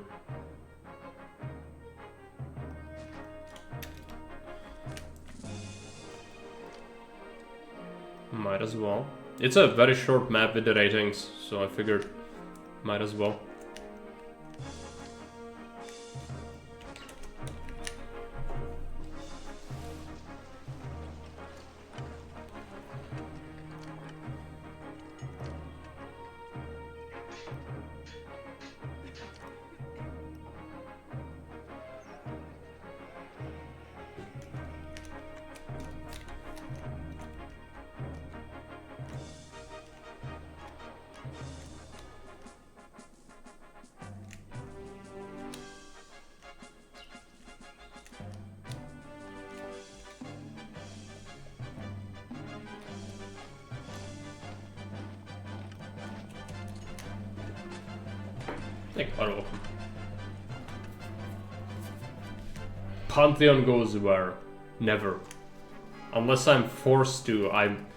Might as well. It's a very short map with the ratings, so I figured might as well. Pantheon goes where? Never. Unless I'm forced to, I'm...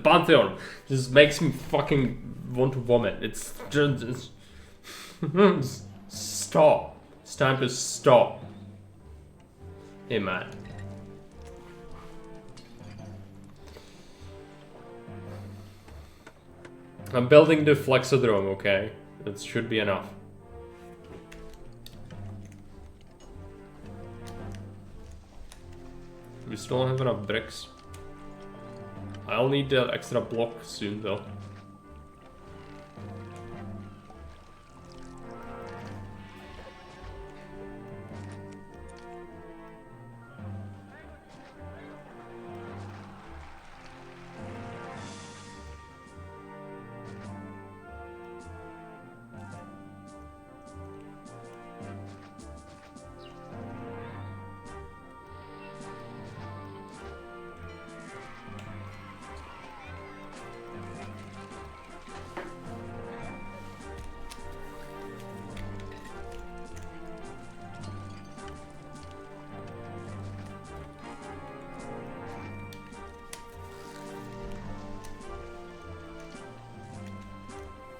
Pantheon just makes me fucking want to vomit. It's just... Stop. It's time to stop. Hey man. I'm building the Flexodrome, okay? That should be enough. We still don't have enough bricks. I'll need that extra block soon though.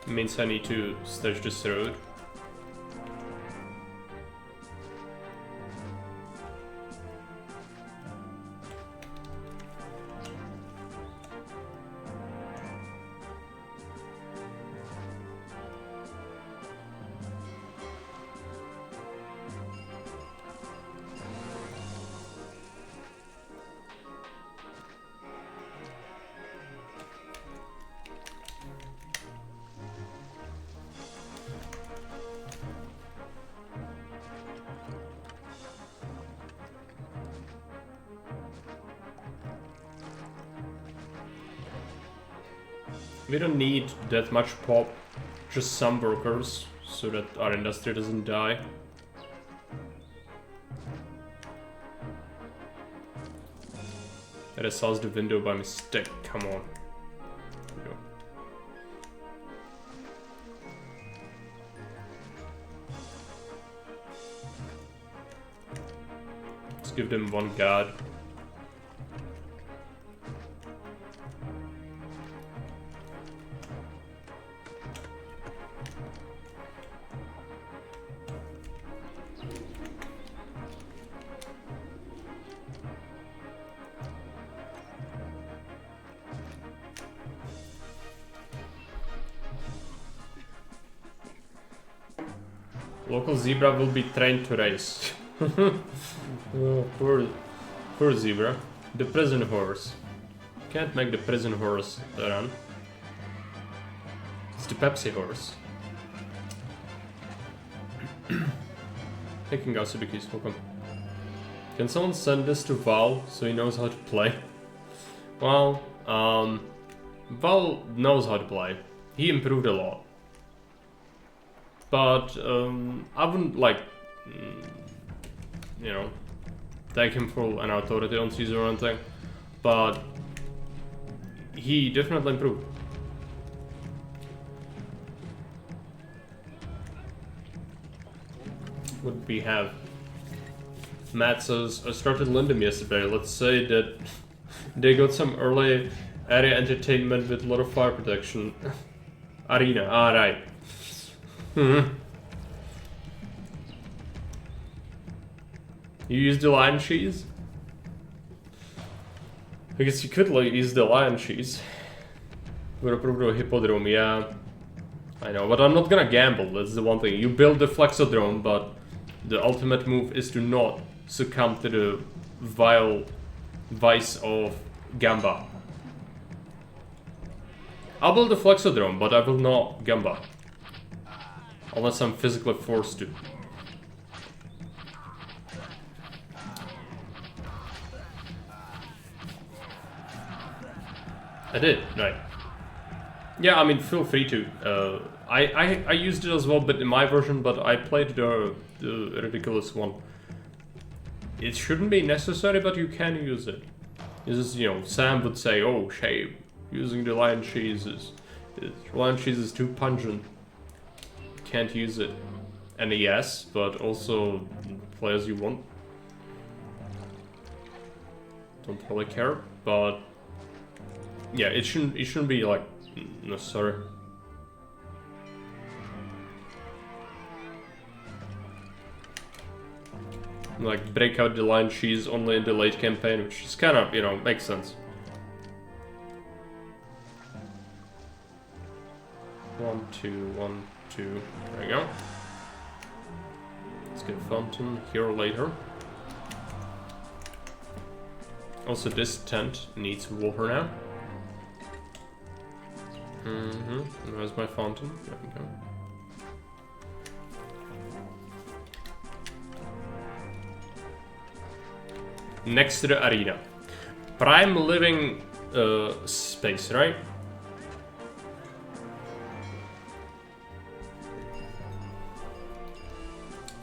Means I need to stage this road. We don't need that much pop, just some workers, so that our industry doesn't die. That I saw the window by mistake, come on. There we go. Let's give them one guard. Local zebra will be trained to race. Oh, poor zebra. The prison horse. Can't make the prison horse run. It's the Pepsi horse. Taking out the keys, welcome. Can someone send this to Val so he knows how to play? Well, Val knows how to play. He improved a lot. But I wouldn't like, you know, take him for an authority on Caesar or anything. But he definitely improved. What do we have? Matt says, I started Lindum yesterday. Let's say that they got some early area entertainment with a lot of fire protection. Arena, alright. You use the lion cheese? I guess you could like use the lion cheese. We're approved a hippodrome, yeah. I know, but I'm not gonna gamble, that's the one thing. You build the flexodrome, but the ultimate move is to not succumb to the vile vice of Gamba. I'll build the flexodrome, but I will not Gamba. Unless I'm physically forced to. I did, right. Yeah, I mean, feel free to. I used it as well, but in my version, but I played the ridiculous one. It shouldn't be necessary, but you can use it. This is, you know, Sam would say, oh, shame. Using the lion cheese is too pungent. Can't use it. And yes, but also play as you want. Don't really care, but yeah, it shouldn't be like necessary. Like break out the lion cheese only in the late campaign, which is kind of, you know, makes sense. 1, 2, 1. 2. There we go. Let's get a fountain here later. Also, this tent needs water now. Where's my fountain? There we go. Next to the arena. Prime living space, right?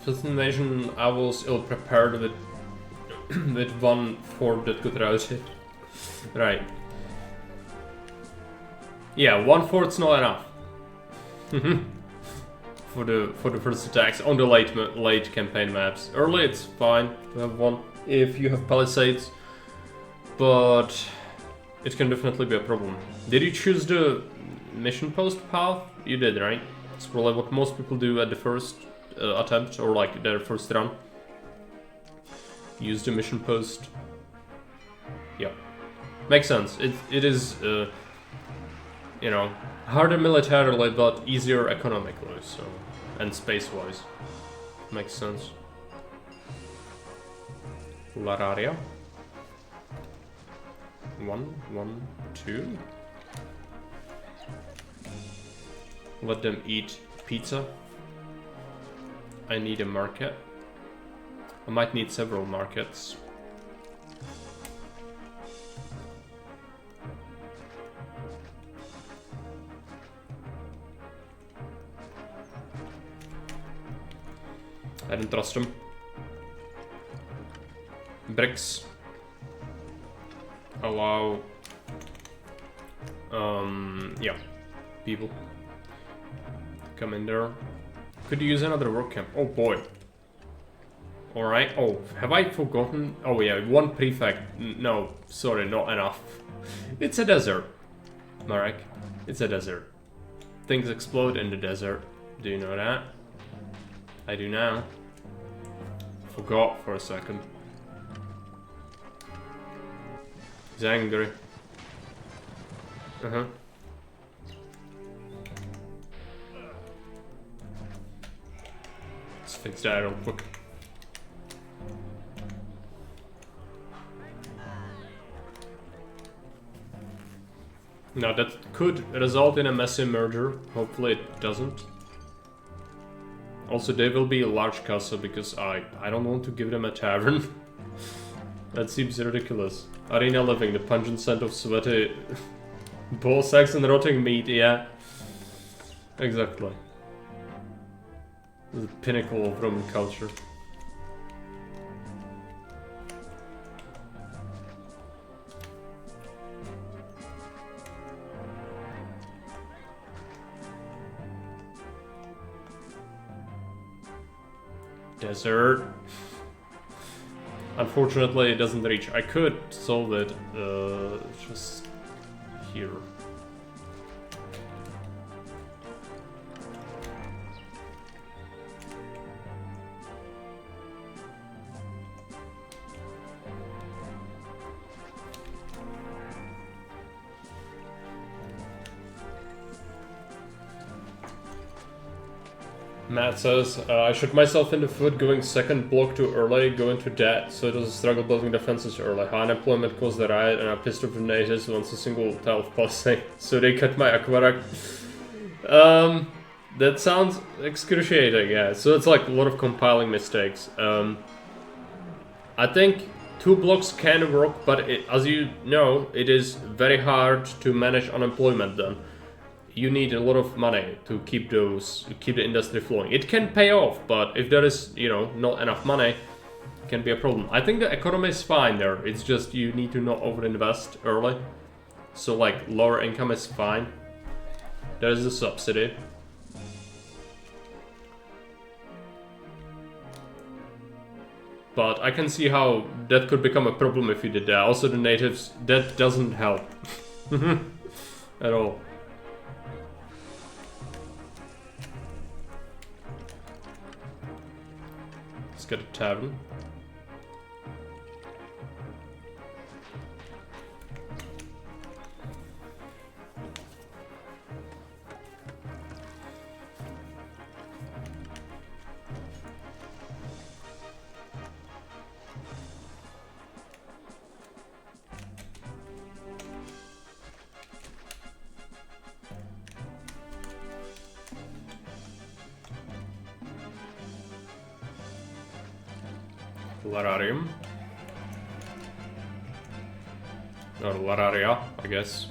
Fifth invasion, I was ill prepared with with one fort that could rouse it. Right. Yeah, one fort's not enough. for the first attacks on the late campaign maps. Early it's fine to have one if you have palisades, but it can definitely be a problem. Did you choose the mission post path? You did, right? It's probably what most people do at the first attempt, or like their first run. Use the mission post. Yeah, makes sense. It is, you know, harder militarily but easier economically. So, and space-wise, makes sense. Lararia. 1, 1, 2. Let them eat pizza. I need a market. I might need several markets. I don't trust him. Bricks. Allow... yeah. People. Come in there. Could use another work camp. Oh boy. Alright. Oh, have I forgotten? Oh yeah, one prefect. No, sorry, not enough. It's a desert, Marek. It's a desert. Things explode in the desert. Do you know that? I do now. Forgot for a second. He's angry. Uh-huh. Let's fix that real quick. Now that could result in a messy merger. Hopefully it doesn't. Also, they will be a large castle because I don't want to give them a tavern. That seems ridiculous. Arena living, the pungent scent of sweaty ball sacks and rotting meat, yeah. Exactly. The pinnacle of Roman culture. Desert. Unfortunately, it doesn't reach. I could solve it just here. Matt says, I shoot myself in the foot going second block too early, go into debt, so it was a struggle building defenses early. High unemployment caused the riot and I pissed off the natives once a single tile of passing, so they cut my aqueduct. That sounds excruciating, yeah, so it's like a lot of compiling mistakes. I think 2 blocks can work, but as you know, it is very hard to manage unemployment then. You need a lot of money to keep the industry flowing. It can pay off, but if there is, you know, not enough money, it can be a problem. I think the economy is fine there. It's just you need to not overinvest early. So like lower income is fine. There's a subsidy. But I can see how that could become a problem if you did that. Also the natives, that doesn't help. At all. Let's get a tavern. Lararium. Or Lararia, I guess.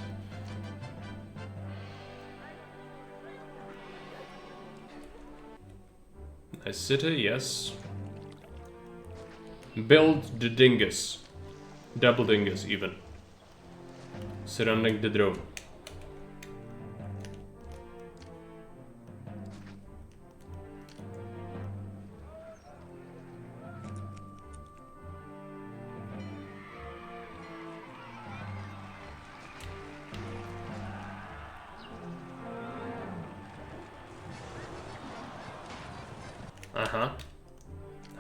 Nice city, yes. Build the dingus. Double dingus, even. Surrounding the drone.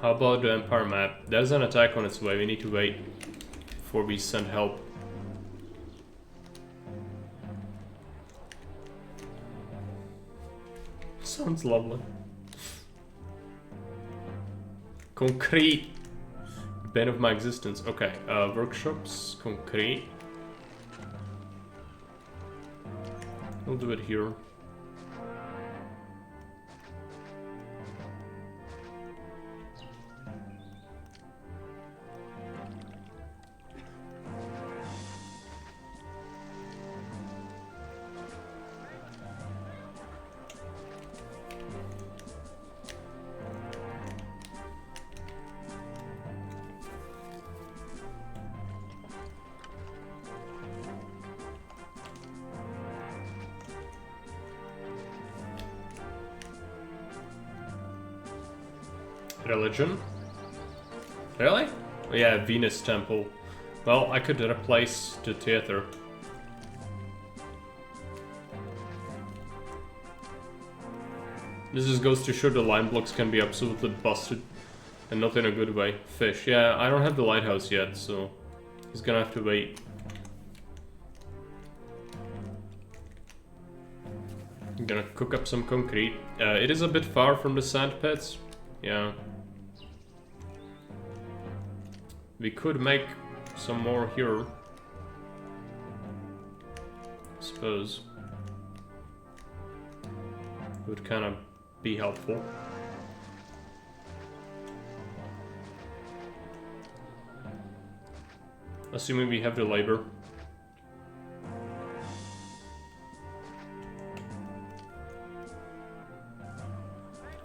How about the Empire map? There's an attack on its way, we need to wait before we send help. Sounds lovely. Concrete. Bane of my existence. Okay, workshops, concrete. We'll do it here. Religion? Really? Oh, yeah, Venus Temple. Well, I could replace the theater. This just goes to show the line blocks can be absolutely busted. And not in a good way. Fish. Yeah, I don't have the lighthouse yet, so he's gonna have to wait. I'm gonna cook up some concrete. It is a bit far from the sand pits. Yeah. We could make some more here. I suppose. Would kind of be helpful. Assuming we have the labor.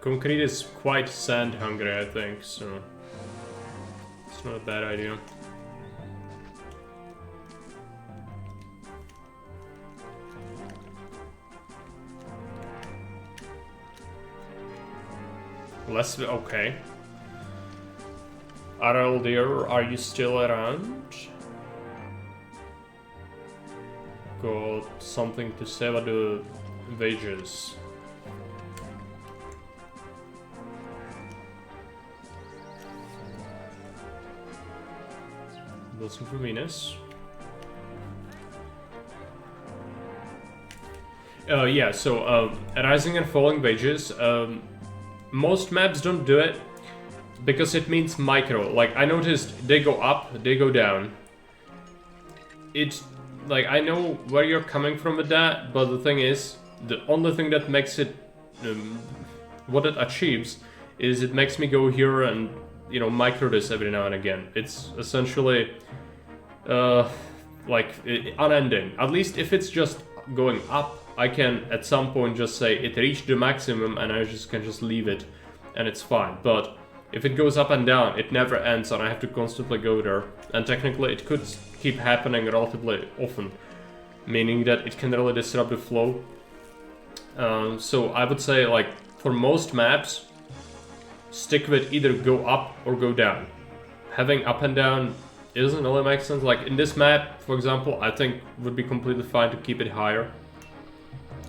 Concrete is quite sand hungry, I think, so it's not a bad idea. Okay. Areldir, are you still around? Got something to say about the wages. Wilson for Venus. Yeah, so rising and falling wages. Most maps don't do it because it means micro. Like, I noticed they go up, they go down. It's like, I know where you're coming from with that, but the thing is, the only thing that makes it what it achieves is it makes me go here and, you know, micro this every now and again. It's essentially like unending. At least if it's just going up, I can at some point just say it reached the maximum and I can just leave it and it's fine. But if it goes up and down, it never ends and I have to constantly go there. And technically it could keep happening relatively often, meaning that it can really disrupt the flow. So I would say, like, for most maps, stick with either go up or go down. Having up and down doesn't really make sense. Like in this map, for example, I think would be completely fine to keep it higher.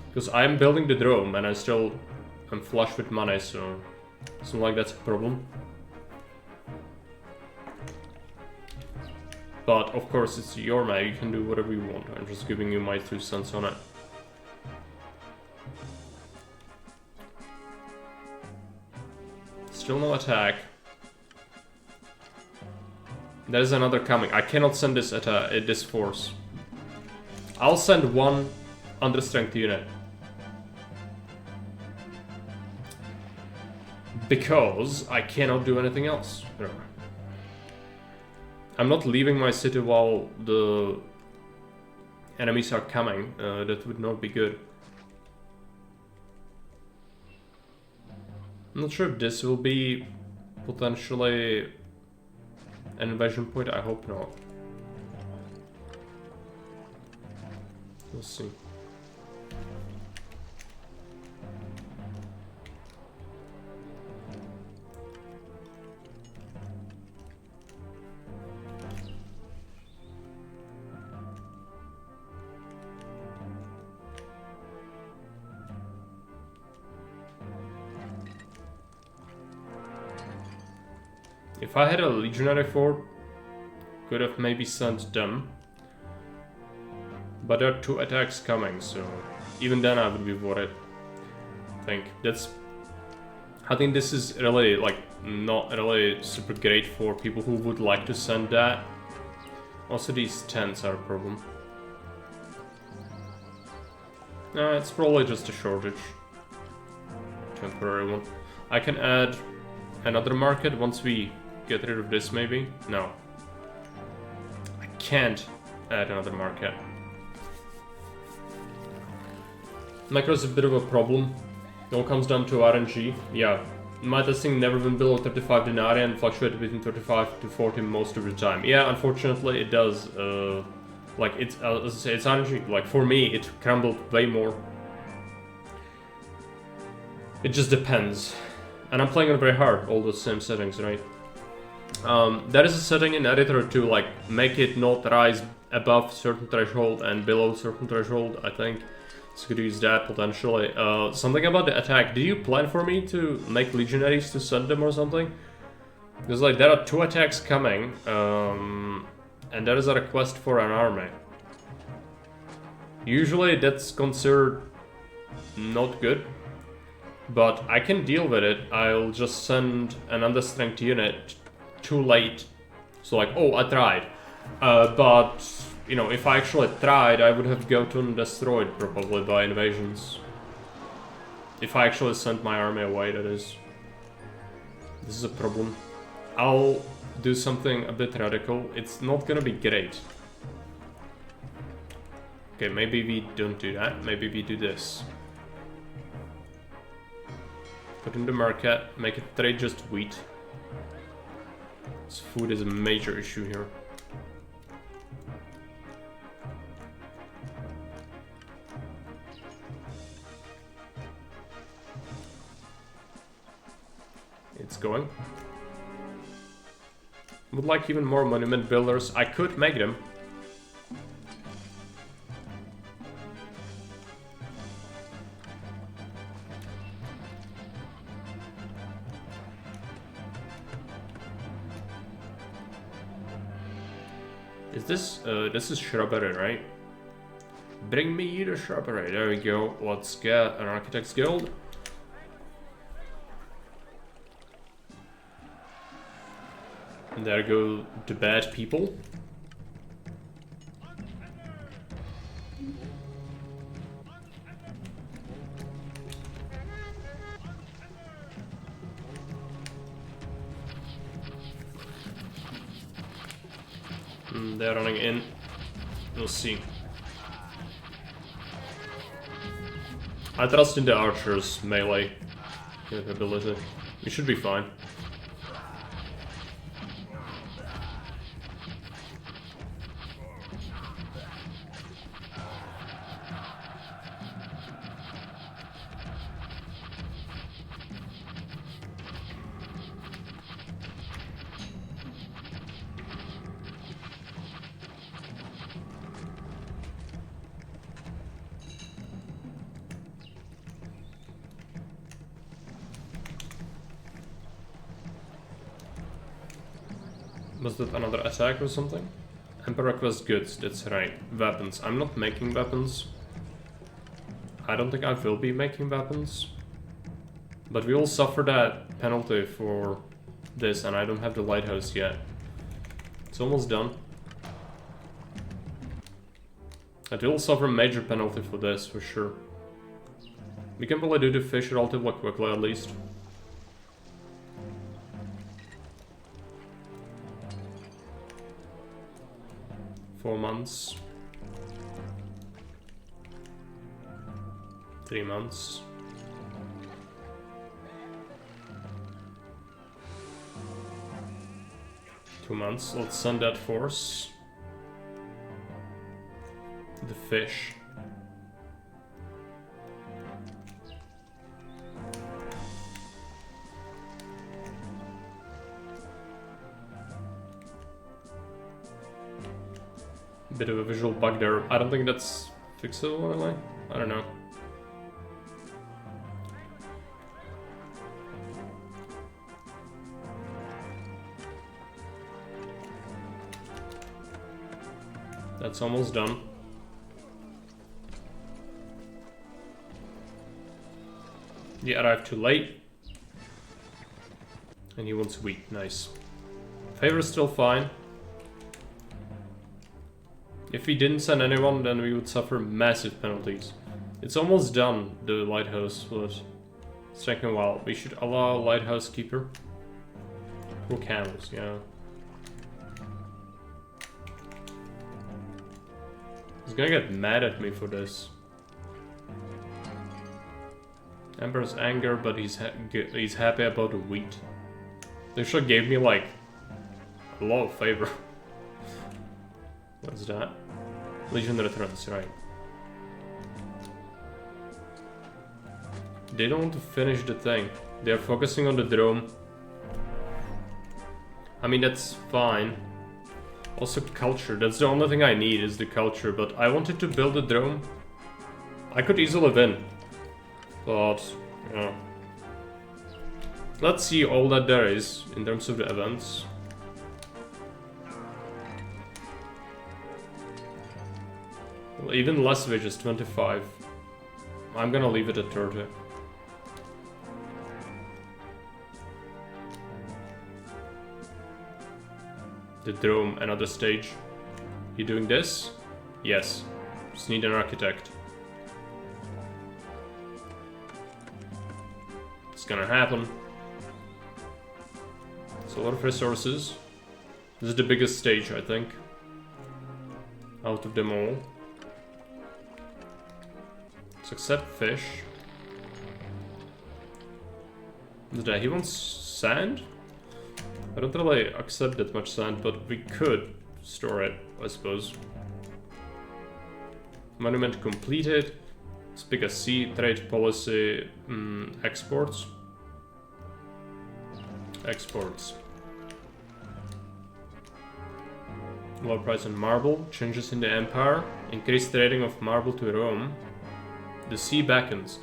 Because I'm building the drone and I'm flush with money, so it's not like that's a problem. But of course it's your map, you can do whatever you want. I'm just giving you my 2 cents on it. Still no attack. There's another coming. I cannot send this at this force. I'll send one under strength unit. Because I cannot do anything else. I'm not leaving my city while the enemies are coming. That would not be good. I'm not sure if this will be potentially an invasion point. I hope not. We'll see. If I had a legionary fort, could have maybe sent them. But there are 2 attacks coming, so even then I would be worried. I think this is really like not really super great for people who would like to send that. Also these tents are a problem. It's probably just a shortage. Temporary one. I can add another market once we get rid of this maybe? No. I can't add another market. Macro is a bit of a problem. It all comes down to RNG. Yeah, my testing never been below 35 denarii and fluctuated between 35 to 40 most of the time. Yeah, unfortunately it does. Like it's, as I say, it's RNG. Like for me, it crumbled way more. It just depends. And I'm playing on very hard, all those same settings, right? There is a setting in editor to like make it not rise above certain threshold and below certain threshold, I think. So could use that potentially. Something about the attack. Do you plan for me to make legionaries to send them or something? Because like there are 2 attacks coming, and there is a request for an army. Usually that's considered not good, but I can deal with it. I'll just send an understrength unit too late. So like, oh, I tried. But, you know, if I actually tried, I would have gotten destroyed probably by invasions. If I actually sent my army away, that is. This is a problem. I'll do something a bit radical. It's not gonna be great. Okay, maybe we don't do that. Maybe we do this. Put in the market, make it trade just wheat. This food is a major issue here. It's going. Would like even more monument builders. I could make them. Is this, this is shrubbery, right? Bring me the shrubbery. There we go. Let's get an architect's guild. And there go the bad people. They're running in. We'll see. I trust in the archers' melee capability. We should be fine. Was that another attack or something? Emperor requests goods, that's right. Weapons. I'm not making weapons. I don't think I will be making weapons. But we will suffer that penalty for this, and I don't have the lighthouse yet. It's almost done. I will suffer a major penalty for this, for sure. We can probably do the fish relatively quickly, at least. 4 months. 3 months. 2 months. Let's send that force. The fish. Bit of a visual bug there. I don't think that's fixable, really. I don't know. That's almost done. He arrived too late. And he wants wheat. Nice. Favor is still fine. If we didn't send anyone, then we would suffer massive penalties. It's almost done, the lighthouse, but it's taking a while. We should allow lighthouse keeper. Poor camels, yeah. He's gonna get mad at me for this. Emperor's anger, but he's happy about the wheat. They should have gave me like a lot of favor. What's that? Legion returns, right. They don't want to finish the thing. They're focusing on the drone. I mean, that's fine. Also culture, that's the only thing I need is the culture, but I wanted to build a drone. I could easily win. But, yeah. Let's see all that there is in terms of the events. Well, even less wages, 25. I'm gonna leave it at 30. The drone, another stage. You doing this? Yes. Just need an architect. It's gonna happen. It's a lot of resources. This is the biggest stage, I think. Out of them all. Let's accept fish. He wants sand? I don't really accept that much sand, but we could store it, I suppose. Monument completed. Let's pick a C, trade policy, exports. Exports. Low price on marble, changes in the empire, increased trading of marble to Rome. The sea beckons.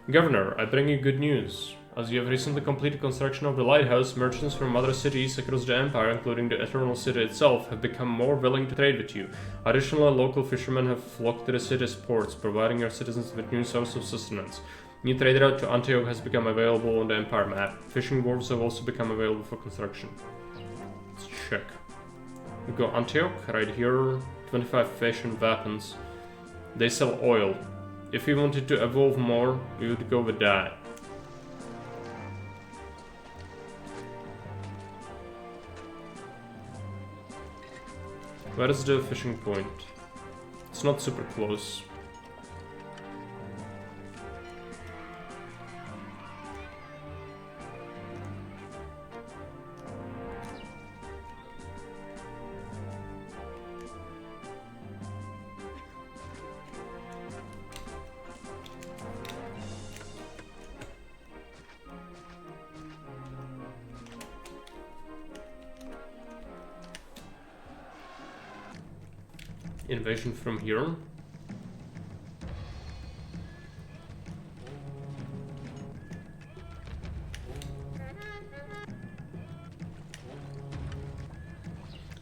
Governor, I bring you good news. As you have recently completed construction of the lighthouse, merchants from other cities across the empire, including the Eternal City itself, have become more willing to trade with you. Additionally, local fishermen have flocked to the city's ports, providing your citizens with new sources of sustenance. New trade route to Antioch has become available on the empire map. Fishing wharves have also become available for construction. Let's check. We go Antioch, right here. 25 fish and weapons. They sell oil. If we wanted to evolve more, we would go with that. Where is the fishing point? It's not super close. Invasion from here.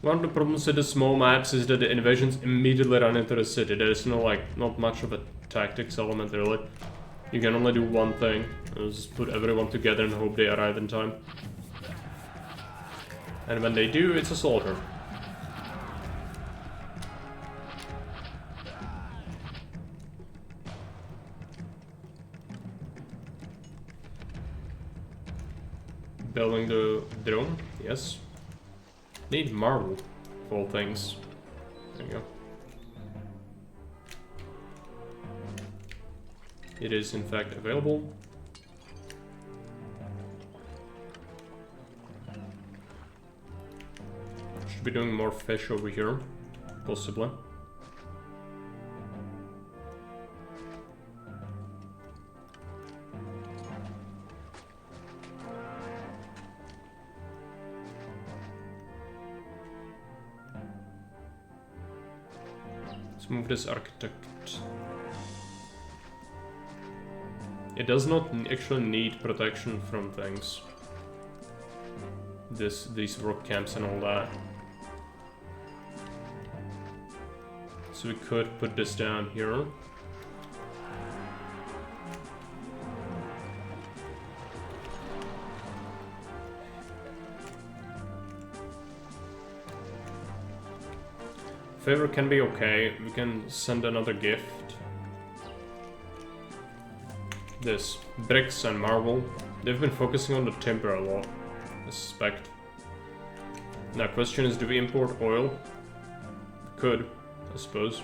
One of the problems with the small maps is that the invasions immediately run into the city. There is not much of a tactics element really. You can only do one thing. Just put everyone together and hope they arrive in time. And when they do, it's a slaughter. Building the drone, yes. Need marble, of all things. There you go. It is in fact available. Should be doing more fish over here, possibly. Let's move this architect. It does not actually need protection from things. These rock camps and all that. So we could put this down here. Favor can be okay. We can send another gift. This bricks and marble. They've been focusing on the timber a lot, I suspect. Now, question is, do we import oil? Could, I suppose.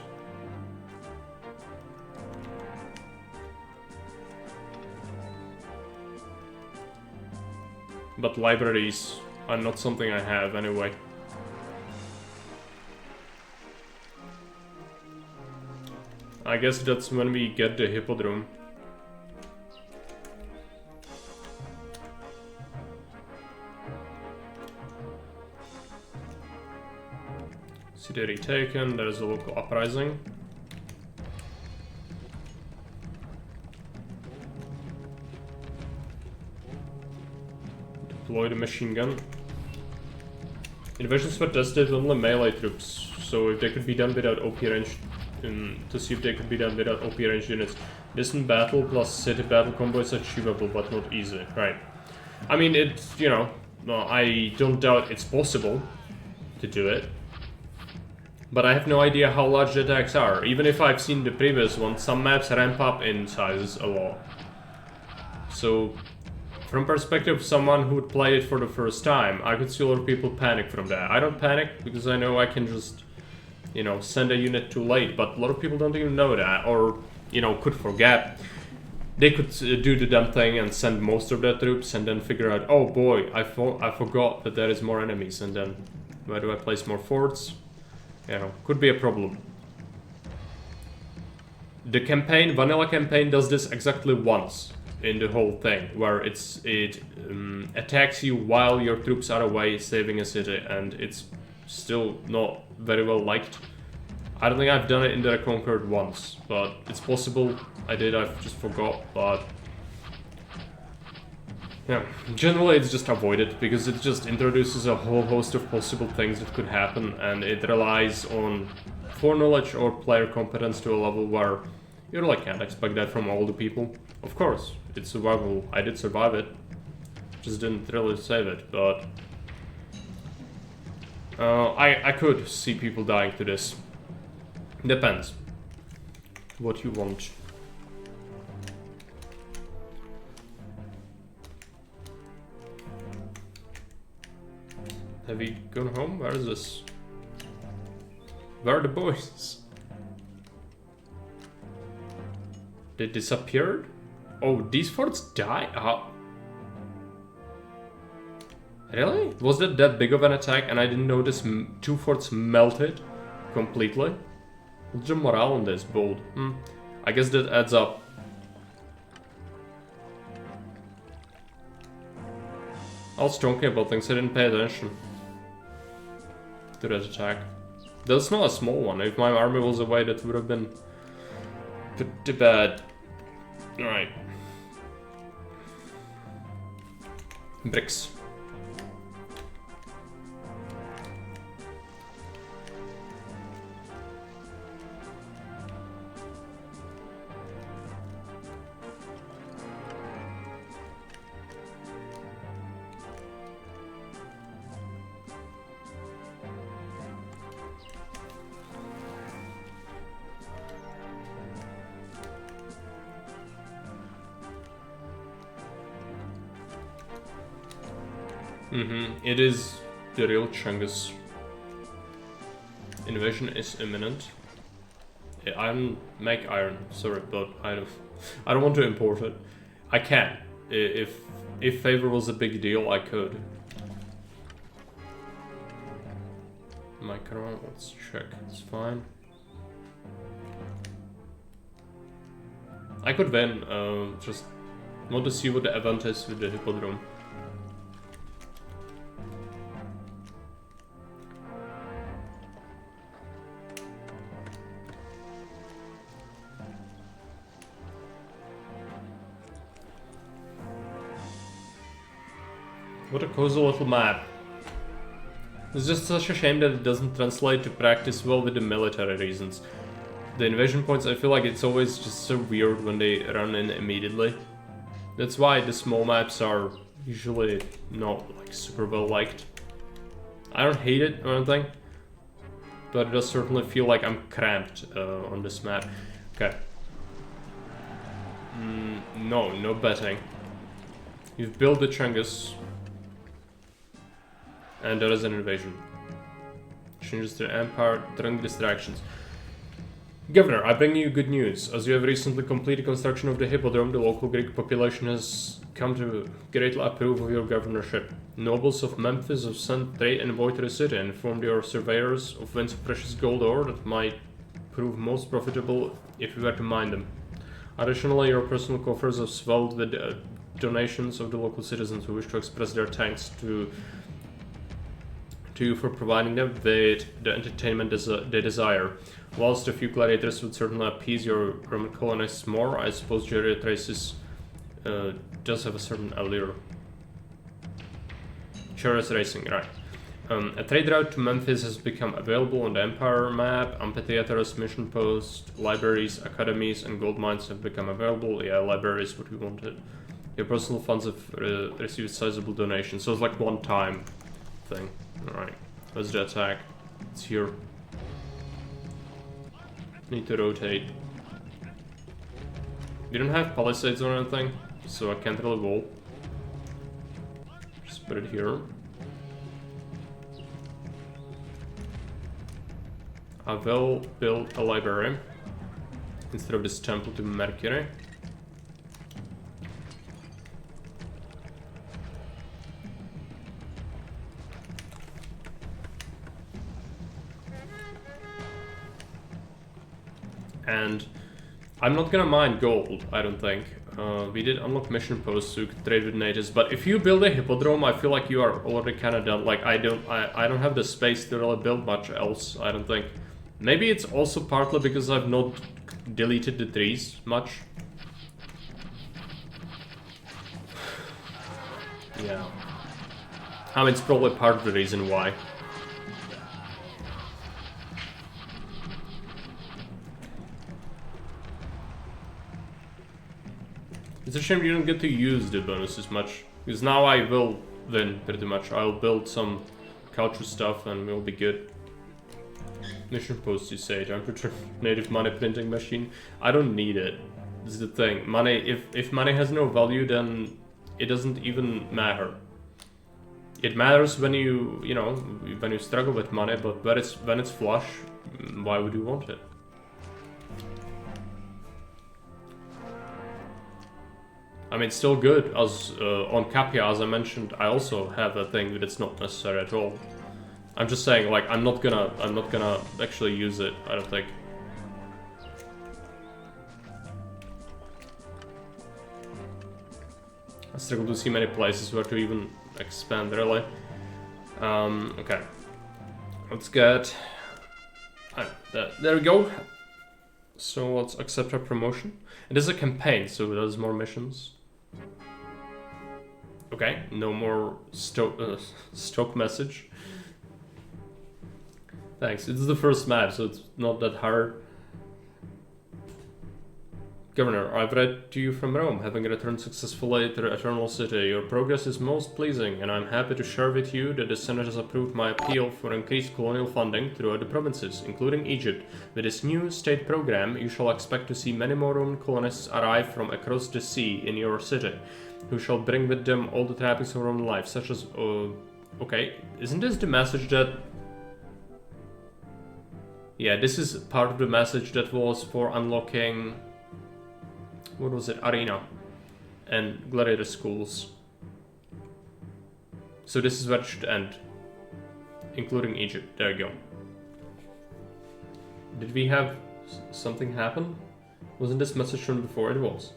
But libraries are not something I have anyway. I guess that's when we get the hippodrome. City retaken, there is a local uprising. Deploy the machine gun. Invasions were tested only melee troops, so if they could be done without OP range, to see if they could be done without OP range units. Distant battle plus city battle combo is achievable, but not easy, right? I mean, it's, you know, I don't doubt it's possible to do it. But I have no idea how large the attacks are. Even if I've seen the previous one, some maps ramp up in sizes a lot. So, from perspective of someone who would play it for the first time, I could see a lot of people panic from that. I don't panic because I know I can just, you know, send a unit too late. But a lot of people don't even know that, or, you know, could forget. They could do the dumb thing and send most of their troops and then figure out, oh boy, I forgot that there is more enemies, and then where do I place more forts? You know, could be a problem. The campaign, vanilla campaign, does this exactly once in the whole thing, where it attacks you while your troops are away saving a city, and it's still not very well liked. I don't think I've done it in the Conquered once, but it's possible I did, I've just forgot, but yeah, generally it's just avoided, because it just introduces a whole host of possible things that could happen, and it relies on foreknowledge or player competence to a level where you really can't expect that from all the people. Of course, it's survival, I did survive it, just didn't really save it, but I could see people dying to this. Depends what you want. Have we gone home? Where is this? Where are the boys? They disappeared? Oh, these forts died? Really? Was that big of an attack and I didn't notice two forts melted completely? What's the morale on this? Bold. I guess that adds up. I was talking about things, I didn't pay attention to that attack. That's not a small one. If my army was away, that would have been pretty bad. Alright. Bricks. It is the real Chungus. invasion is imminent. Iron, make iron. Sorry, but I don't want to import it. I can. If favor was a big deal, I could. My current, let's check. It's fine. I could then just want to see what the event is with the hippodrome. What a cozy little map. It's just such a shame that it doesn't translate to practice well with the military reasons. The invasion points, I feel like it's always just so weird when they run in immediately. That's why the small maps are usually not like super well liked. I don't hate it or anything, but it does certainly feel like I'm cramped on this map. Okay. No betting. You've built the Chungus. And there is an invasion. Changes to the Empire, drunk distractions. Governor, I bring you good news. As you have recently completed construction of the Hippodrome, the local Greek population has come to greatly approve of your governorship. Nobles of Memphis have sent trade envoy to the city and informed your surveyors of whence precious gold ore that might prove most profitable if you were to mine them. Additionally, your personal coffers have swelled with donations of the local citizens who wish to express their thanks to you for providing them with the entertainment they desire. Whilst a few gladiators would certainly appease your Roman colonists more, I suppose chariot races does have a certain allure. Chariot racing, right. A trade route to Memphis has become available on the Empire map. Amphitheaters, mission posts, libraries, academies, and gold mines have become available. Yeah, library is what we wanted. Your personal funds have received sizable donations, so it's like one-time thing. Alright, where's the attack? It's here. Need to rotate. We don't have palisades or anything, so I can't really wall. Just put it here. I will build a library instead of this temple to Mercury. And I'm not gonna mine gold, I don't think. We did unlock mission posts so you could trade with natives, but if you build a hippodrome, I feel like you are already kind of done. Like I don't have the space to really build much else, I don't think. Maybe it's also partly because I've not deleted the trees much. Yeah. I mean, it's probably part of the reason why. It's a shame you don't get to use the bonuses much, because now I will win pretty much. I'll build some culture stuff and we'll be good. Mission post, you say, temperature, native money printing machine. I don't need it. This is the thing. Money, if money has no value, then it doesn't even matter. It matters when you know, when you struggle with money, but when it's flush, why would you want it? I mean, it's still good, as on Capia, as I mentioned, I also have a thing that it's not necessary at all. I'm just saying, like, I'm not gonna actually use it, I don't think. I struggle to see many places where to even expand, really. Okay. Let's get... there we go. So let's accept our promotion. It is a campaign, so there's more missions. Okay, no more stock message. Thanks, it's the first map, so it's not that hard. Governor, I've read to you from Rome, having returned successfully to the Eternal City. Your progress is most pleasing, and I'm happy to share with you that the Senate has approved my appeal for increased colonial funding throughout the provinces, including Egypt. With this new state program, you shall expect to see many more Roman colonists arrive from across the sea in your city, who shall bring with them all the trappings of Roman life, such as... okay, isn't this the message that... Yeah, this is part of the message that was for unlocking... What was it? Arena. And Gladiator Schools. So this is where it should end. Including Egypt. There you go. Did we have something happen? Wasn't this message from before? It was.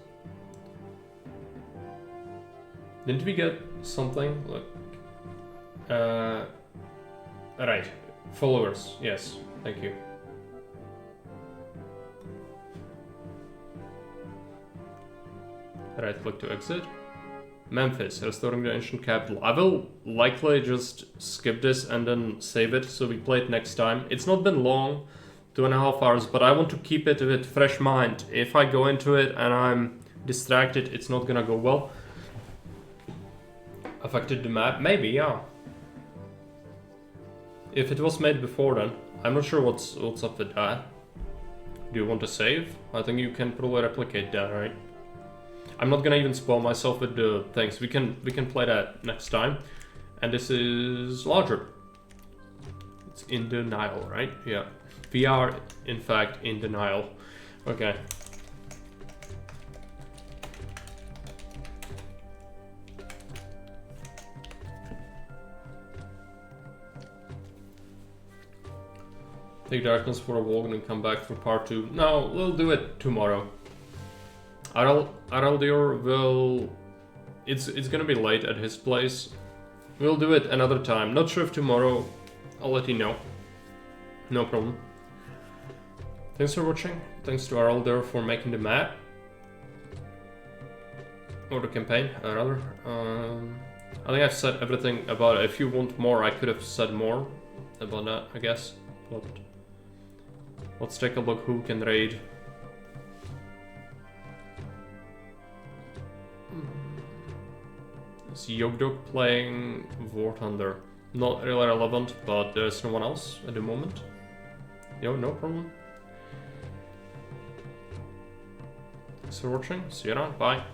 Didn't we get something? Look. Right. Followers. Yes. Thank you. Right click to exit. Memphis, restoring the ancient capital. I will likely just skip this and then save it so we play it next time. It's not been long, 2.5 hours, but I want to keep it with fresh mind. If I go into it and I'm distracted, it's not gonna go well. Affected the map? Maybe, yeah. If it was made before then, I'm not sure what's up with that. Do you want to save? I think you can probably replicate that, right? I'm not gonna even spoil myself with the things. We can play that next time. And this is larger. It's in the Nile, right? Yeah. We are in fact in the Nile. Okay. Take darkness for a walk and then come back for part 2. No, we'll do it tomorrow. Areldir will... It's gonna be late at his place. We'll do it another time. Not sure if tomorrow. I'll let you know. No problem. Thanks for watching. Thanks to Areldir for making the map. Or the campaign, rather. I think I've said everything about it. If you want more, I could have said more about that, I guess. But let's take a look who can raid. Is Yogdok playing War Thunder? Not really relevant, but there's no one else at the moment. Yo, no problem. Thanks for watching. See you around. Bye.